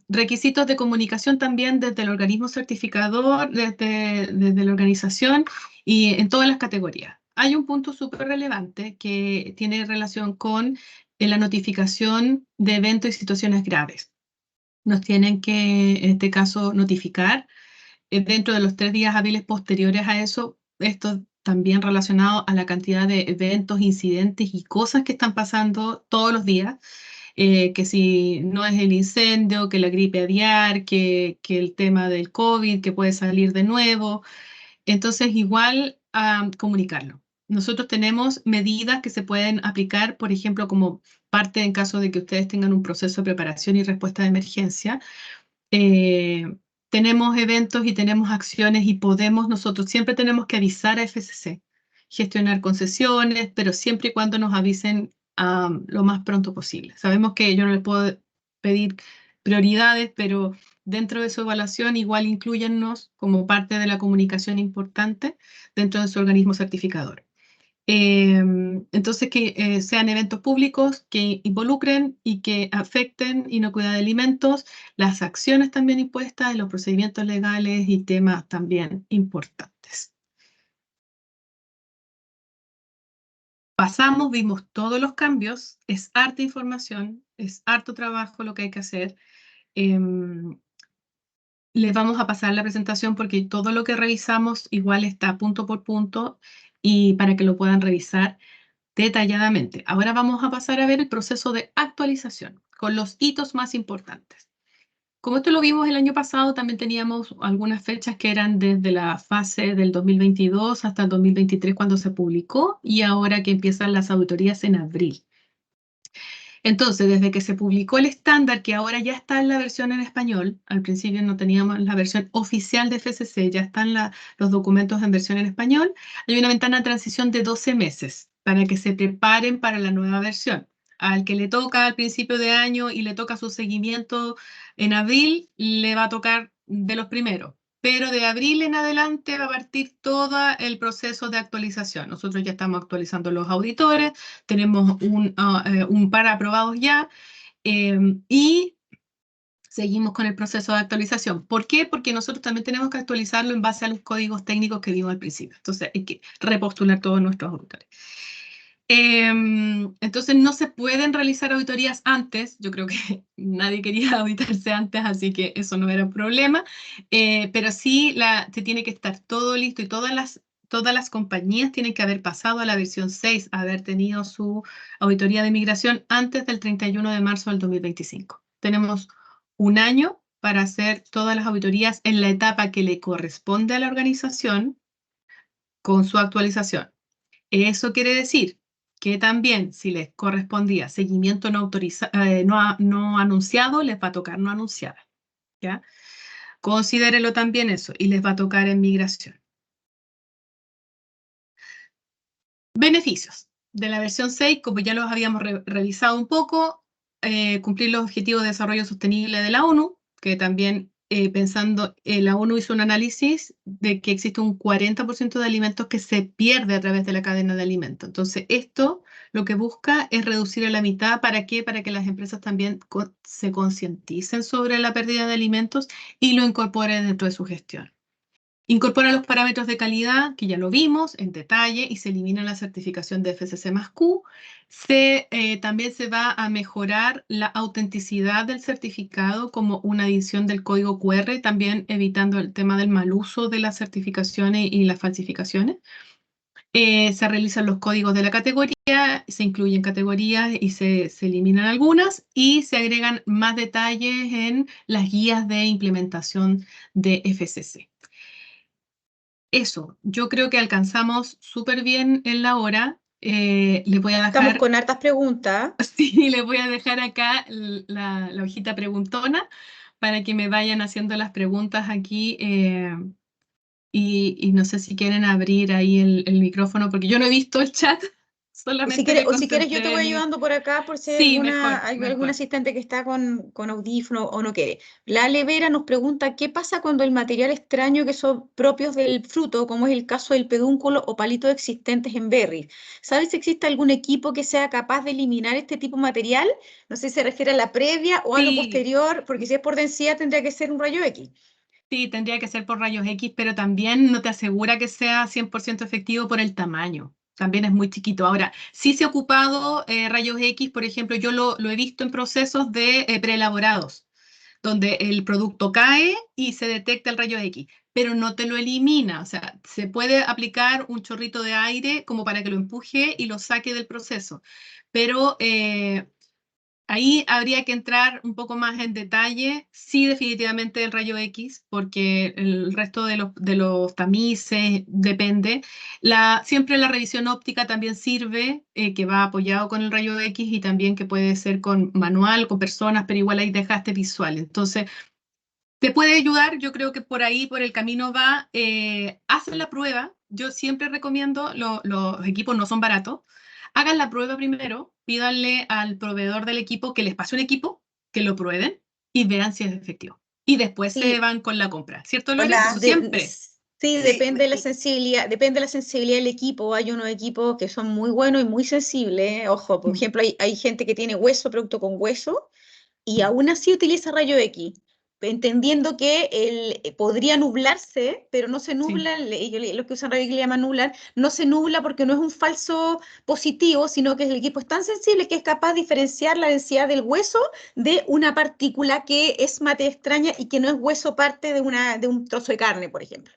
Requisitos de comunicación también desde el organismo certificador, desde la organización y en todas las categorías. Hay un punto súper relevante que tiene relación con la notificación de eventos y situaciones graves. Nos tienen que, en este caso, notificar dentro de los 3 días hábiles posteriores a eso, esto también relacionado a la cantidad de eventos, incidentes y cosas que están pasando todos los días. que si no es el incendio, que la gripe aviar, que el tema del COVID, que puede salir de nuevo. Entonces, igual comunicarlo. Nosotros tenemos medidas que se pueden aplicar, por ejemplo, como parte en caso de que ustedes tengan un proceso de preparación y respuesta de emergencia. eh, Tenemos eventos y tenemos acciones y nosotros siempre tenemos que avisar a FCC, gestionar concesiones, pero siempre y cuando nos avisen lo más pronto posible. Sabemos que yo no les puedo pedir prioridades, pero dentro de su evaluación igual incluyennos como parte de la comunicación importante dentro de su organismo certificador. Entonces, que sean eventos públicos que involucren y que afecten inocuidad de alimentos, las acciones también impuestas, los procedimientos legales y temas también importantes. Pasamos, vimos todos los cambios, es harta información, es harto trabajo lo que hay que hacer. Les vamos a pasar la presentación porque todo lo que revisamos igual está punto por punto y para que lo puedan revisar detalladamente. Ahora vamos a pasar a ver el proceso de actualización con los hitos más importantes. Como esto lo vimos el año pasado, también teníamos algunas fechas que eran desde la fase del 2022 hasta el 2023 cuando se publicó y ahora que empiezan las auditorías en abril. Entonces, desde que se publicó el estándar, que ahora ya está en la versión en español, al principio no teníamos la versión oficial de FCC, ya están los documentos en versión en español, hay una ventana de transición de 12 meses para que se preparen para la nueva versión. Al que le toca al principio de año y le toca su seguimiento en abril, le va a tocar de los primeros. Pero de abril en adelante va a partir todo el proceso de actualización. Nosotros ya estamos actualizando los auditores, tenemos un par aprobados ya y seguimos con el proceso de actualización. ¿Por qué? Porque nosotros también tenemos que actualizarlo en base a los códigos técnicos que vimos al principio. Entonces hay que repostular todos nuestros auditores. Entonces no se pueden realizar auditorías antes. Yo creo que nadie quería auditarse antes, así que eso no era un problema. Pero sí te tiene que estar todo listo y todas las compañías tienen que haber pasado a la versión 6, haber tenido su auditoría de migración antes del 31 de marzo del 2025. Tenemos un año para hacer todas las auditorías en la etapa que le corresponde a la organización con su actualización. Eso quiere decir que también si les correspondía seguimiento no anunciado, les va a tocar no anunciada, ¿ya? Considérelo también eso y les va a tocar en migración. Beneficios de la versión 6, como ya los habíamos revisado un poco, cumplir los objetivos de desarrollo sostenible de la ONU, que también la ONU hizo un análisis de que existe un 40% de alimentos que se pierde a través de la cadena de alimentos. Entonces, esto lo que busca es reducir a la mitad. ¿Para qué? Para que las empresas también se concienticen sobre la pérdida de alimentos y lo incorporen dentro de su gestión. Incorpora los parámetros de calidad, que ya lo vimos en detalle, y se elimina la certificación de FSC más Q. También se va a mejorar la autenticidad del certificado como una adición del código QR, también evitando el tema del mal uso de las certificaciones y las falsificaciones. Se realizan los códigos de la categoría, se incluyen categorías y se eliminan algunas y se agregan más detalles en las guías de implementación de FCC. Eso, yo creo que alcanzamos súper bien en la hora. Les voy a Estamos dejar, con hartas preguntas. sí, les voy a dejar acá la hojita preguntona para que me vayan haciendo las preguntas aquí. Y no sé si quieren abrir ahí el micrófono, porque yo no he visto el chat, solamente me O si quieres, yo te concentré voy en el... ayudando por acá por si Sí, mejor, hay algún mejor. asistente que está con audífono o no quiere. La Ale Vera nos pregunta, ¿qué pasa cuando el material extraño que son propios del fruto, como es el caso del pedúnculo o palitos existentes en berries? ¿Sabes si existe algún equipo que sea capaz de eliminar este tipo de material? No sé si se refiere a la previa o a lo Sí, posterior, porque si es por densidad tendría que ser un rayo X. sí, tendría que ser por rayos X, pero también no te asegura que sea 100% efectivo por el tamaño. También es muy chiquito. Ahora, sí se ha ocupado rayos X, por ejemplo, yo lo he visto en procesos de preelaborados, donde el producto cae y se detecta el rayo X, pero no te lo elimina. O sea, se puede aplicar un chorrito de aire como para que lo empuje y lo saque del proceso, pero Ahí habría que entrar un poco más en detalle, sí, definitivamente el rayo X, porque el resto de los tamices depende. Siempre la revisión óptica también sirve, que va apoyado con el rayo X y también que puede ser con manual, con personas, pero igual ahí dejaste visual. Entonces, te puede ayudar, yo creo que por ahí, por el camino va, haz la prueba. Yo siempre recomiendo, los equipos no son baratos, hagan la prueba primero, pídanle al proveedor del equipo que les pase un equipo, que lo prueben y vean si es efectivo. Y después se Sí, van con la compra, ¿cierto, Lore? Eso Hola, siempre. sí, sí, depende de la sensibilidad del equipo. Hay unos equipos que son muy buenos y muy sensibles. Ojo, por Mm, ejemplo, hay gente que tiene hueso, producto con hueso, y aún así utiliza rayo X, entendiendo que podría nublarse, pero no se sí, nubla, los que usan rayo X le llaman nublar, no se nubla porque no es un falso positivo, sino que el equipo es tan sensible que es capaz de diferenciar la densidad del hueso de una partícula que es materia extraña y que no es hueso parte de un trozo de carne, por ejemplo.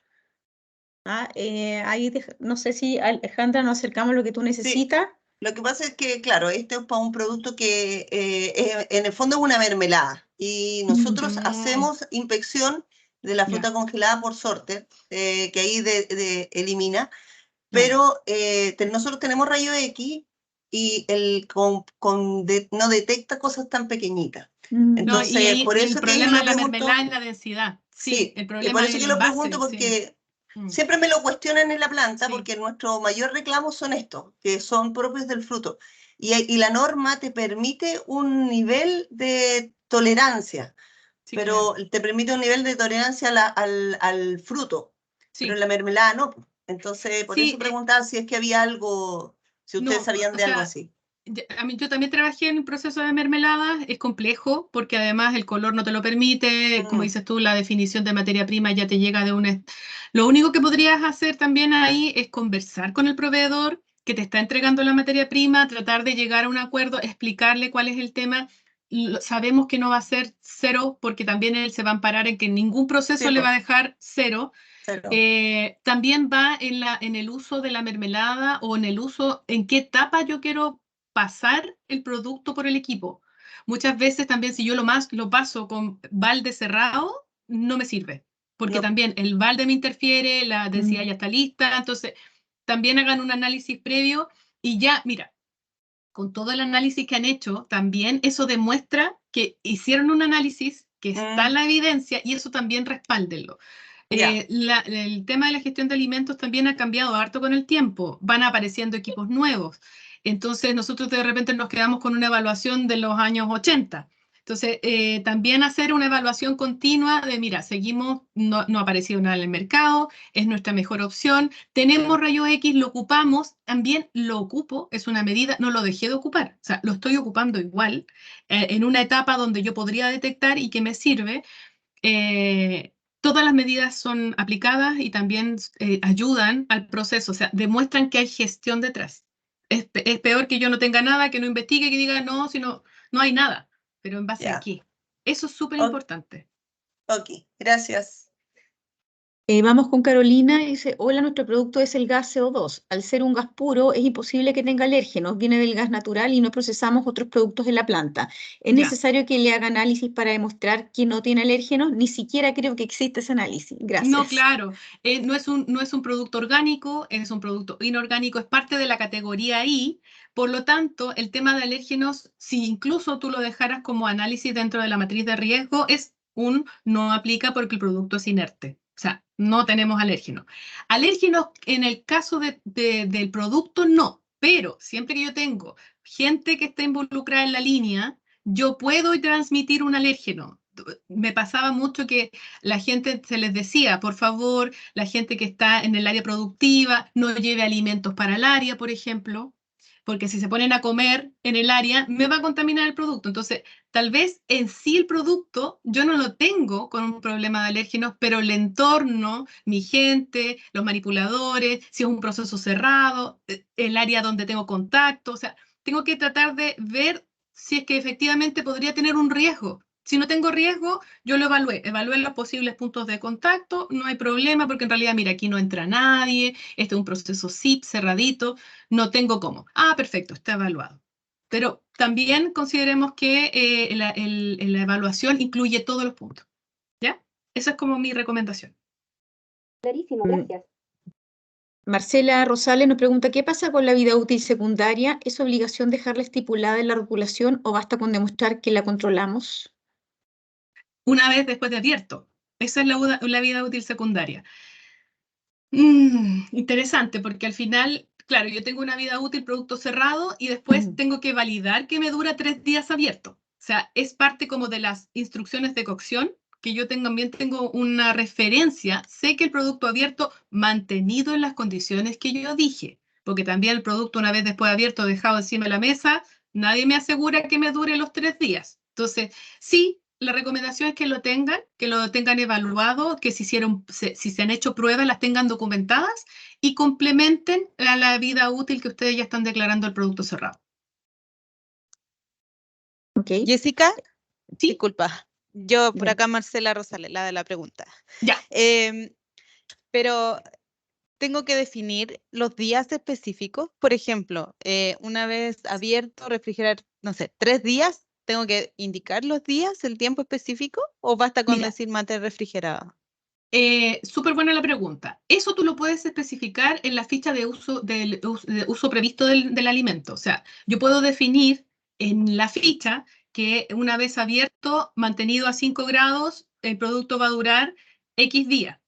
No sé si Alejandra nos acercamos a lo que tú sí. necesitas. Lo que pasa es que, claro, este es para un producto que en el fondo es una mermelada y nosotros mm, hacemos inspección de la ya, fruta congelada por sorte, que ahí elimina, claro. pero nosotros tenemos rayo X y no detecta cosas tan pequeñitas. No, Entonces, por y el eso es que yo problema de lo la mermelada pregunto. es la densidad. Sí, Sí, el y por problema es eso el que lo pregunto, envase, sí. porque Mm, siempre me lo cuestionan en la planta, sí, porque nuestro mayor reclamo son estos, que son propios del fruto. Y la norma te permite un nivel de tolerancia, sí, claro. pero te permite un nivel de tolerancia al fruto, pero Sí, la mermelada no, po. Entonces, por eso sí, preguntaba si es que había algo, si ustedes no, sabían o de algo sea, así. a mí, yo también trabajé en un proceso de mermelada, es complejo porque además el color no te lo permite, como Mm, dices tú, la definición de materia prima ya te llega de un... Lo único que podrías hacer también ahí es conversar con el proveedor que te está entregando la materia prima, tratar de llegar a un acuerdo, explicarle cuál es el tema. Sabemos que no va a ser cero porque también él se va a amparar en que ningún proceso sí, le va pues, a dejar cero. cero. También va en el uso de la mermelada o en el uso, en qué etapa yo quiero pasar el producto por el equipo. Muchas veces también si yo lo paso con balde cerrado, no me sirve, porque No, también el balde me interfiere, la densidad Mm. ya está lista, entonces también hagan un análisis previo y ya, mira, con todo el análisis que han hecho, también eso demuestra que hicieron un análisis, que está mm, la evidencia y eso también respáldenlo. ya. El tema de la gestión de alimentos también ha cambiado harto con el tiempo. Van apareciendo equipos nuevos. Entonces, nosotros de repente nos quedamos con una evaluación de los años 80. Entonces, también hacer una evaluación continua de, mira, seguimos, no ha aparecido nada en el mercado, es nuestra mejor opción, tenemos rayo X, lo ocupamos, también lo ocupo, es una medida, no lo dejé de ocupar, o sea, lo estoy ocupando igual, en una etapa donde yo podría detectar y que me sirve. Todas las medidas son aplicadas y también ayudan al proceso, o sea, demuestran que hay gestión detrás. Es peor que yo no tenga nada, que no investigue, que diga no, si no, no hay nada, pero ¿en base a Ya. qué? Eso es súper O- importante. ok, gracias. Vamos con Carolina, dice, hola, nuestro producto es el gas CO2. Al ser un gas puro, es imposible que tenga alérgenos. Viene del gas natural y no procesamos otros productos de la planta. ¿Es Ya. necesario que le haga análisis para demostrar que no tiene alérgenos? Ni siquiera creo que existe ese análisis. No, Gracias. claro, no es un producto orgánico, es un producto inorgánico, es parte de la categoría I. Por lo tanto, el tema de alérgenos, si incluso tú lo dejaras como análisis dentro de la matriz de riesgo, no aplica porque el producto es inerte. O sea, no tenemos alérgenos. Alérgenos en el caso del producto, no, pero siempre que yo tengo gente que está involucrada en la línea, yo puedo transmitir un alérgeno. Me pasaba mucho que la gente se les decía, por favor, la gente que está en el área productiva, no lleve alimentos para el área, por ejemplo, porque si se ponen a comer en el área, me va a contaminar el producto. Entonces, tal vez en sí el producto yo no lo tengo con un problema de alérgenos, pero el entorno, mi gente, los manipuladores, si es un proceso cerrado, el área donde tengo contacto, o sea, tengo que tratar de ver si es que efectivamente podría tener un riesgo. Si no tengo riesgo, yo lo evalué los posibles puntos de contacto, no hay problema porque en realidad, mira, aquí no entra nadie, este es un proceso zip cerradito, no tengo cómo. Ah, perfecto, está evaluado. pero también consideremos que la evaluación incluye todos los puntos, ¿ya? Esa es como mi recomendación. Clarísimo, gracias. Marcela Rosales nos pregunta, ¿qué pasa con la vida útil secundaria? ¿Es obligación dejarla estipulada en la regulación o basta con demostrar que la controlamos? Una vez después de abierto. Esa es la vida útil secundaria. Interesante, porque al final, claro, yo tengo una vida útil producto cerrado y después tengo que validar que me dura 3 días abierto. O sea, es parte como de las instrucciones de cocción, que yo también tengo una referencia. Sé que el producto abierto mantenido en las condiciones que yo dije, porque también el producto una vez después abierto dejado encima de la mesa, nadie me asegura que me dure los 3 días. Entonces, sí. La recomendación es que lo tengan evaluado, que si se han hecho pruebas, las tengan documentadas y complementen a la vida útil que ustedes ya están declarando el producto cerrado. Ok. Jessica, ¿Sí? disculpa, yo por Dale. acá Marcela Rosales, la de la pregunta. Ya. Pero tengo que definir los días específicos. Por ejemplo, una vez abierto, refrigerar, no sé, 3 días, ¿tengo que indicar los días, el tiempo específico? ¿O basta con Mira. decir mantener refrigerado? Súper buena la pregunta. Eso tú lo puedes especificar en la ficha de uso previsto del alimento. O sea, yo puedo definir en la ficha que una vez abierto, mantenido a 5 grados, el producto va a durar X días.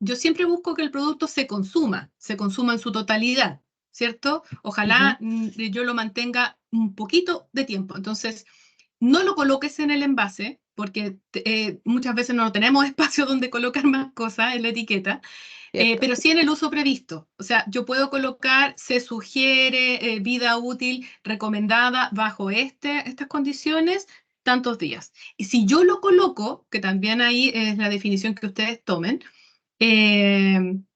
Yo siempre busco que el producto se consuma en su totalidad, ¿cierto? Ojalá yo lo mantenga un poquito de tiempo. Entonces, no lo coloques en el envase, porque muchas veces no tenemos espacio donde colocar más cosas en la etiqueta, pero sí en el uso previsto. O sea, yo puedo colocar, se sugiere vida útil recomendada bajo estas condiciones, tantos días. Y si yo lo coloco, que también ahí es la definición que ustedes tomen,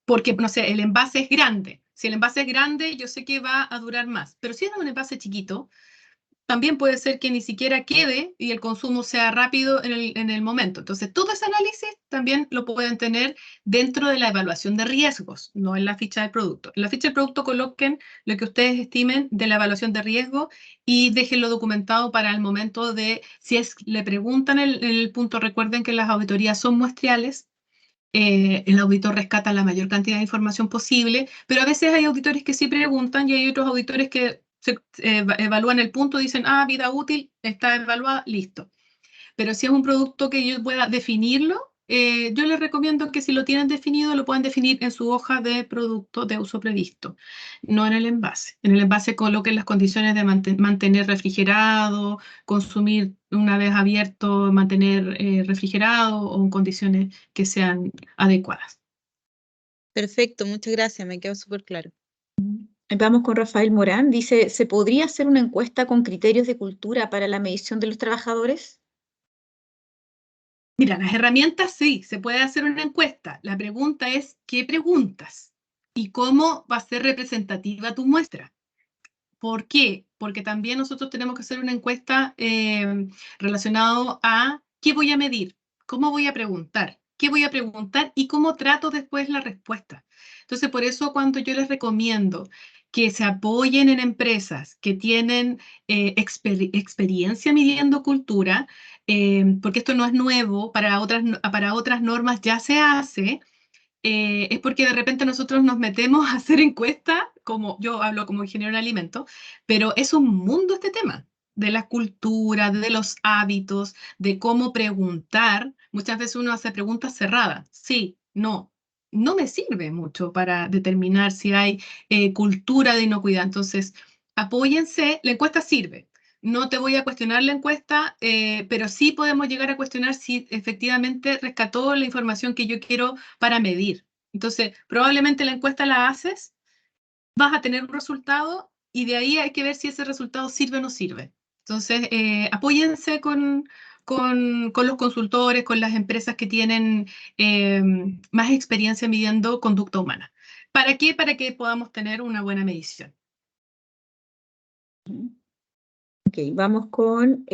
porque, no sé, el envase es grande. Si el envase es grande, yo sé que va a durar más. Pero si es un envase chiquito, también puede ser que ni siquiera quede y el consumo sea rápido en el momento. Entonces, todo ese análisis también lo pueden tener dentro de la evaluación de riesgos, no en la ficha del producto. En la ficha del producto coloquen lo que ustedes estimen de la evaluación de riesgo y déjenlo documentado para el momento de, le preguntan en el punto, recuerden que las auditorías son muestriales. El auditor rescata la mayor cantidad de información posible, pero a veces hay auditores que sí preguntan y hay otros auditores que evalúan el punto, dicen, vida útil, está evaluada, listo. Pero si es un producto que yo pueda definirlo, yo les recomiendo que si lo tienen definido, lo puedan definir en su hoja de producto de uso previsto, no en el envase. En el envase coloquen las condiciones de mantener refrigerado, consumir una vez abierto, mantener refrigerado o en condiciones que sean adecuadas. Perfecto, muchas gracias, me quedó súper claro. Vamos con Rafael Morán. Dice, ¿se podría hacer una encuesta con criterios de cultura para la medición de los trabajadores? Mira, las herramientas sí, se puede hacer una encuesta. La pregunta es, ¿qué preguntas? ¿Y cómo va a ser representativa tu muestra? ¿Por qué? Porque también nosotros tenemos que hacer una encuesta relacionada a qué voy a medir, cómo voy a preguntar, qué voy a preguntar y cómo trato después la respuesta. Entonces, por eso cuando yo les recomiendo que se apoyen en empresas que tienen experiencia midiendo cultura, porque esto no es nuevo, para otras normas ya se hace, es porque de repente nosotros nos metemos a hacer encuestas, como yo hablo como ingeniero en alimentos, pero es un mundo este tema de la cultura, de los hábitos, de cómo preguntar. Muchas veces uno hace preguntas cerradas, sí, no. No me sirve mucho para determinar si hay cultura de inocuidad. Entonces, apóyense, la encuesta sirve. No te voy a cuestionar la encuesta, pero sí podemos llegar a cuestionar si efectivamente rescató la información que yo quiero para medir. Entonces, probablemente la encuesta la haces, vas a tener un resultado y de ahí hay que ver si ese resultado sirve o no sirve. Entonces, apóyense con los consultores, con las empresas que tienen más experiencia midiendo conducta humana. ¿Para qué? Para que podamos tener una buena medición. Ok, vamos con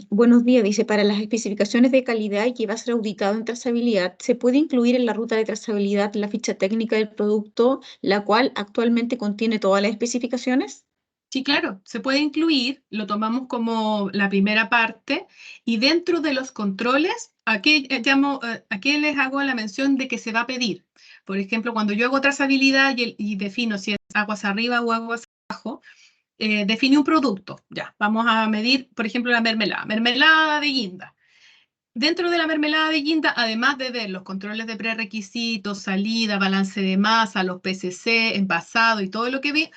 buenos días. Dice, para las especificaciones de calidad y que va a ser auditado en trazabilidad, ¿se puede incluir en la ruta de trazabilidad la ficha técnica del producto, la cual actualmente contiene todas las especificaciones? Sí, claro, se puede incluir, lo tomamos como la primera parte y dentro de los controles, aquí les hago la mención de que se va a pedir. Por ejemplo, cuando yo hago trazabilidad y defino si es aguas arriba o aguas abajo, define un producto. Ya, vamos a medir, por ejemplo, la mermelada de guinda. Dentro de la mermelada de guinda, además de ver los controles de prerequisitos, salida, balance de masa, los PCC, envasado y todo lo que vi,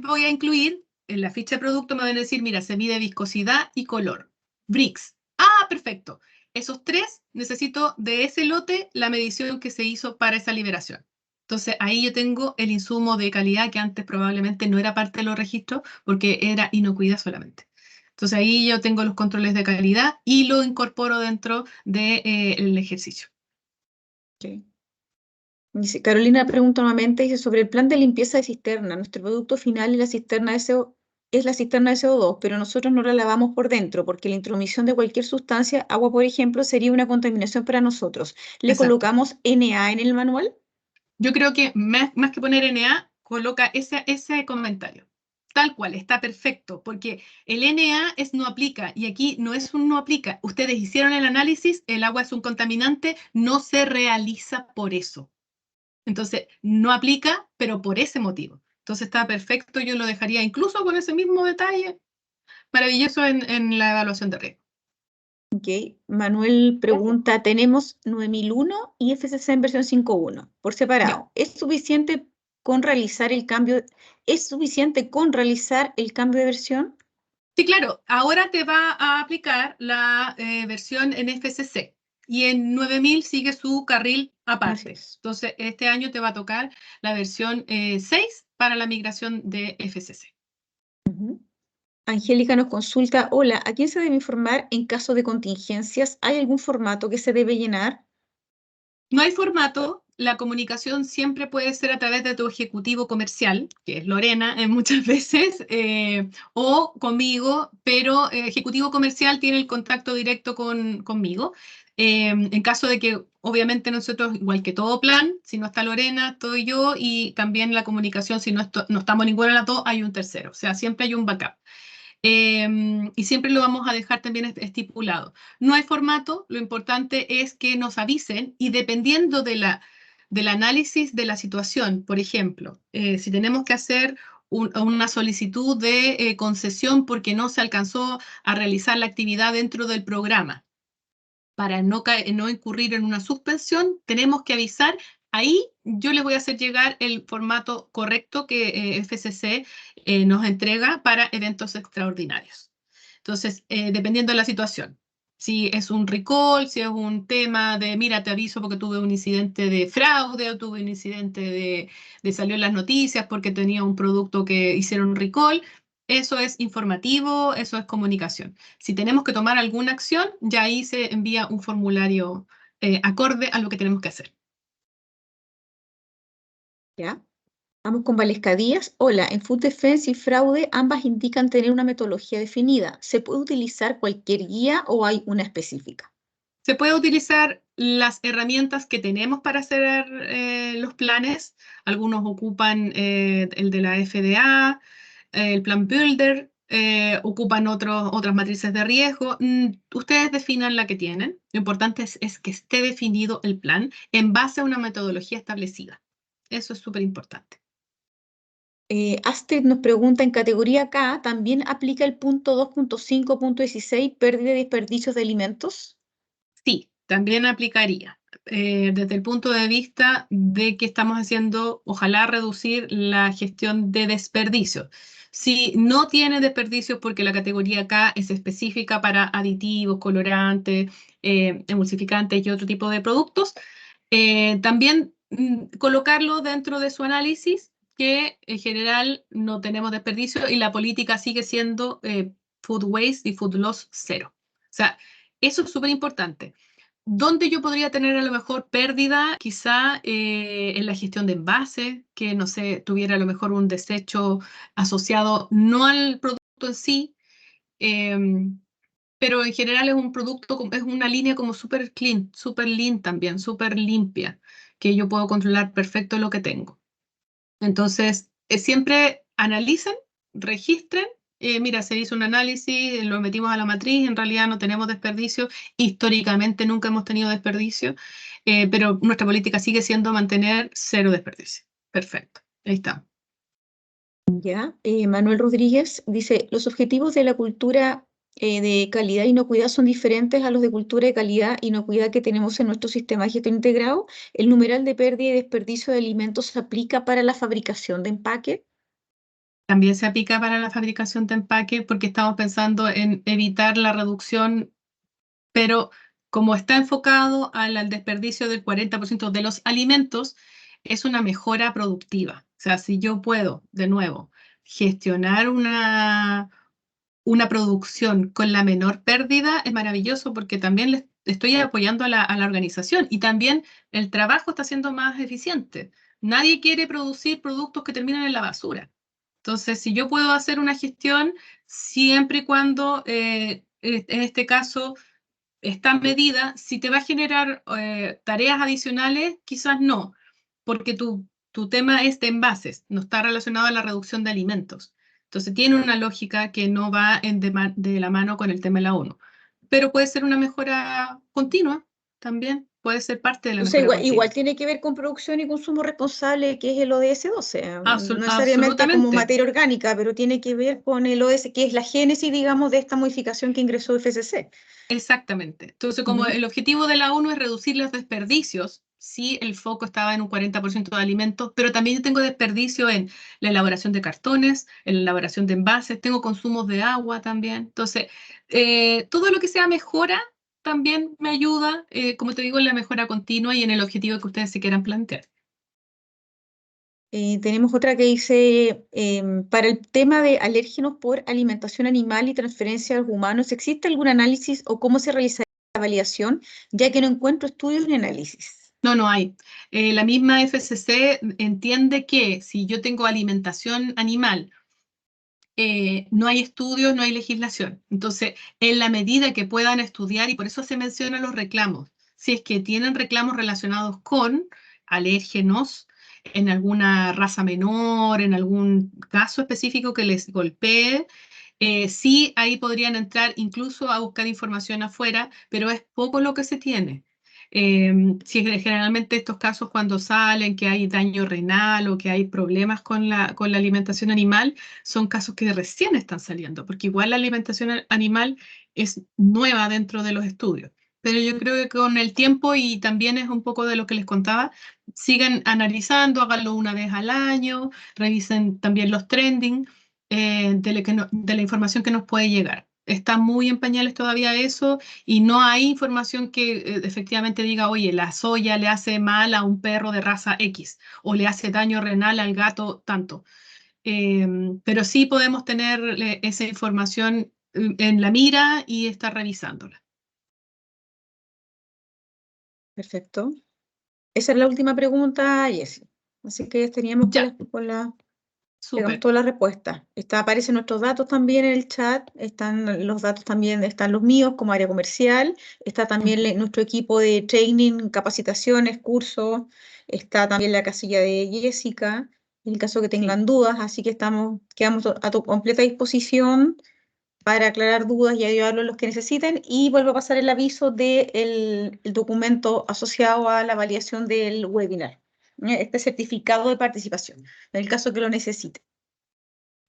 voy a incluir en la ficha de producto, me van a decir, mira, se mide viscosidad y color. Brix. Ah, perfecto. Esos tres, necesito de ese lote la medición que se hizo para esa liberación. Entonces, ahí yo tengo el insumo de calidad que antes probablemente no era parte de los registros porque era inocuidad solamente. Entonces ahí yo tengo los controles de calidad y lo incorporo dentro del ejercicio. Ok. Dice, Carolina pregunta nuevamente, dice, sobre el plan de limpieza de cisterna, nuestro producto final es la cisterna de es la cisterna de CO2, pero nosotros no la lavamos por dentro, porque la intromisión de cualquier sustancia, agua por ejemplo, sería una contaminación para nosotros. ¿Le Exacto. colocamos NA en el manual? Yo creo que más que poner NA, coloca ese comentario. Tal cual, está perfecto, porque el NA es no aplica y aquí no es un no aplica. Ustedes hicieron el análisis, el agua es un contaminante, no se realiza por eso. Entonces, no aplica, pero por ese motivo. Entonces está perfecto, yo lo dejaría incluso con ese mismo detalle, maravilloso en la evaluación de riesgo. Ok. Manuel pregunta, tenemos 9001 y FCC en versión 5.1 por Ya. separado. ¿Es suficiente con realizar el cambio? ¿Es suficiente con realizar el cambio de versión? Sí, claro, ahora te va a aplicar la versión en FCC y en 9000 sigue su carril Así aparte. es. Entonces, este año te va a tocar la versión 6 para la migración de FCC. Ujú. Angélica nos consulta, hola, ¿a quién se debe informar en caso de contingencias? ¿Hay algún formato que se debe llenar? No hay formato, la comunicación siempre puede ser a través de tu ejecutivo comercial, que es Lorena muchas veces, o conmigo, pero ejecutivo comercial tiene el contacto directo conmigo. En caso de que, obviamente, nosotros, igual que todo plan, si no está Lorena, estoy yo, y también la comunicación, si no estamos ninguna de las dos, hay un tercero. O sea, siempre hay un backup. Y siempre lo vamos a dejar también estipulado. No hay formato, lo importante es que nos avisen y dependiendo del análisis de la situación, por ejemplo, si tenemos que hacer una solicitud de concesión porque no se alcanzó a realizar la actividad dentro del programa, para no incurrir en una suspensión, tenemos que avisar. Ahí yo les voy a hacer llegar el formato correcto que FCC nos entrega para eventos extraordinarios. Entonces, dependiendo de la situación, si es un recall, si es un tema de, mira, te aviso porque tuve un incidente de fraude o tuve un incidente de salió en las noticias porque tenía un producto que hicieron un recall, eso es informativo, eso es comunicación. Si tenemos que tomar alguna acción, ya ahí se envía un formulario acorde a lo que tenemos que hacer. ¿Ya? Vamos con Valesca Díaz. Hola, en Food Defense y fraude ambas indican tener una metodología definida. ¿Se puede utilizar cualquier guía o hay una específica? Se puede utilizar las herramientas que tenemos para hacer los planes. Algunos ocupan el de la FDA, el Plan Builder, ocupan otras matrices de riesgo. Ustedes definan la que tienen. Lo importante es que esté definido el plan en base a una metodología establecida. Eso es súper importante. Astrid nos pregunta, en categoría K, ¿también aplica el punto 2.5.16, pérdida y desperdicios de alimentos? Sí, también aplicaría. Desde el punto de vista de que estamos haciendo, ojalá reducir la gestión de desperdicios. Si no tiene desperdicios porque la categoría K es específica para aditivos, colorantes, emulsificantes y otro tipo de productos, también colocarlo dentro de su análisis que en general no tenemos desperdicio y la política sigue siendo food waste y food loss cero. O sea, eso es súper importante. ¿Dónde yo podría tener a lo mejor pérdida? Quizá en la gestión de envases, que no sé, tuviera a lo mejor un desecho asociado no al producto en sí, em, pero en general es un producto, es una línea como súper clean, súper lean también, súper limpia, que yo puedo controlar perfecto lo que tengo. Entonces, siempre analicen registren. Mira, se hizo un análisis, lo metimos a la matriz, en realidad no tenemos desperdicio, históricamente nunca hemos tenido desperdicio, pero nuestra política sigue siendo mantener 0 desperdicio. Perfecto, ahí está. Ya, Manuel Rodríguez dice, los objetivos de la cultura de calidad e inocuidad son diferentes a los de cultura de calidad e inocuidad que tenemos en nuestro sistema de gestión integrado. ¿El numeral de pérdida y desperdicio de alimentos se aplica para la fabricación de empaque? También se aplica para la fabricación de empaque porque estamos pensando en evitar la reducción, pero como está enfocado al desperdicio del 40% de los alimentos, es una mejora productiva. O sea, si yo puedo, de nuevo, gestionar una producción con la menor pérdida, es maravilloso porque también le estoy apoyando a la organización y también el trabajo está siendo más eficiente. Nadie quiere producir productos que terminen en la basura. Entonces, si yo puedo hacer una gestión, siempre y cuando, en este caso, está medida, si te va a generar tareas adicionales, quizás no, porque tu tema es de envases, no está relacionado a la reducción de alimentos. Entonces, tiene una lógica que no va de la mano con el tema de la ONU, pero puede ser una mejora continua también, puede ser parte de la O sea, mejora igual, continua. igual tiene que ver con producción y consumo responsable, que es el ODS 12. No necesariamente como Absolutamente. materia orgánica, pero tiene que ver con el ODS, que es la génesis, digamos, de esta modificación que ingresó FCC. Exactamente. Entonces, como Ujú. el objetivo de la ONU es reducir los desperdicios, sí, el foco estaba en un 40% de alimentos, pero también yo tengo desperdicio en la elaboración de cartones, en la elaboración de envases, tengo consumos de agua también. Entonces, todo lo que sea mejora también me ayuda, como te digo, en la mejora continua y en el objetivo que ustedes se quieran plantear. Tenemos otra que dice, para el tema de alérgenos por alimentación animal y transferencia a los humanos, ¿existe algún análisis o cómo se realiza la validación? Ya que no encuentro estudios ni análisis. No, no hay. La misma FCC entiende que si yo tengo alimentación animal, no hay estudios, no hay legislación. Entonces, en la medida que puedan estudiar, y por eso se mencionan los reclamos, si es que tienen reclamos relacionados con alérgenos en alguna raza menor, en algún caso específico que les golpee, sí, ahí podrían entrar incluso a buscar información afuera, pero es poco lo que se tiene. Sí, generalmente estos casos cuando salen que hay daño renal o que hay problemas con la alimentación animal, son casos que recién están saliendo, porque igual la alimentación animal es nueva dentro de los estudios. Pero yo creo que con el tiempo, y también es un poco de lo que les contaba, sigan analizando, háganlo una vez al año, revisen también los trending de la información que nos puede llegar. Está muy en pañales todavía eso y no hay información que efectivamente diga, oye, la soya le hace mal a un perro de raza X o le hace daño renal al gato tanto. Pero sí podemos tener esa información en la mira y estar revisándola. Perfecto. Esa es la última pregunta, Jessie. Así que teníamos Ya, llegamos súper. todas las respuestas. Aparecen nuestros datos también en el chat, están los datos también, están los míos como área comercial, está también nuestro equipo de training, capacitaciones, cursos, está también la casilla de Jessica, en el caso que tengan dudas, así que quedamos a tu completa disposición para aclarar dudas y ayudarlos los que necesiten, y vuelvo a pasar el aviso del el documento asociado a la validación del webinar, este certificado de participación, en el caso que lo necesiten.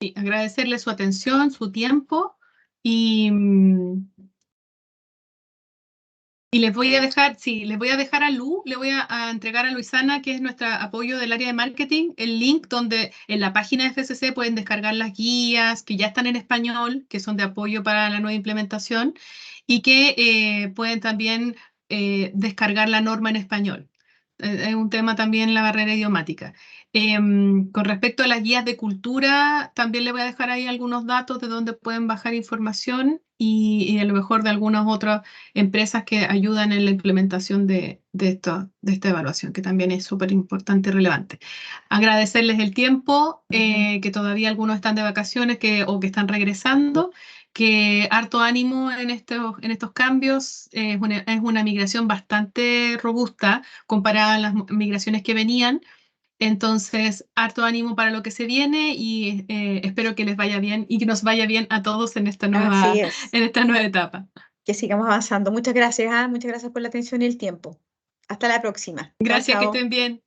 Sí, agradecerle su atención, su tiempo y, y les voy a dejar, sí, les voy a dejar a Lu, le voy a entregar a Luisana, que es nuestro apoyo del área de marketing, el link donde en la página de FCC pueden descargar las guías que ya están en español, que son de apoyo para la nueva implementación, y que pueden también descargar la norma en español. Es un tema también la barrera idiomática. Con respecto a las guías de cultura, también le voy a dejar ahí algunos datos de dónde pueden bajar información y a lo mejor de algunas otras empresas que ayudan en la implementación de esta evaluación, que también es súper importante y relevante. Agradecerles el tiempo, que todavía algunos están de vacaciones o que están regresando, que harto ánimo en estos cambios. Es una migración bastante robusta comparada a las migraciones que venían. Entonces, harto ánimo para lo que se viene y espero que les vaya bien y que nos vaya bien a todos en esta Así es, en esta nueva etapa. que sigamos avanzando. Muchas gracias, muchas gracias por la atención y el tiempo. Hasta la próxima. Chao, Gracias, que chao. estén bien.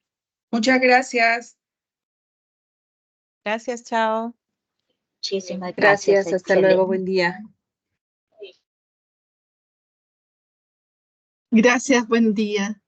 Muchas gracias. Gracias, chao. Muchísimas Gracias, gracias. hasta luego, Excelente. buen día. Gracias, buen día.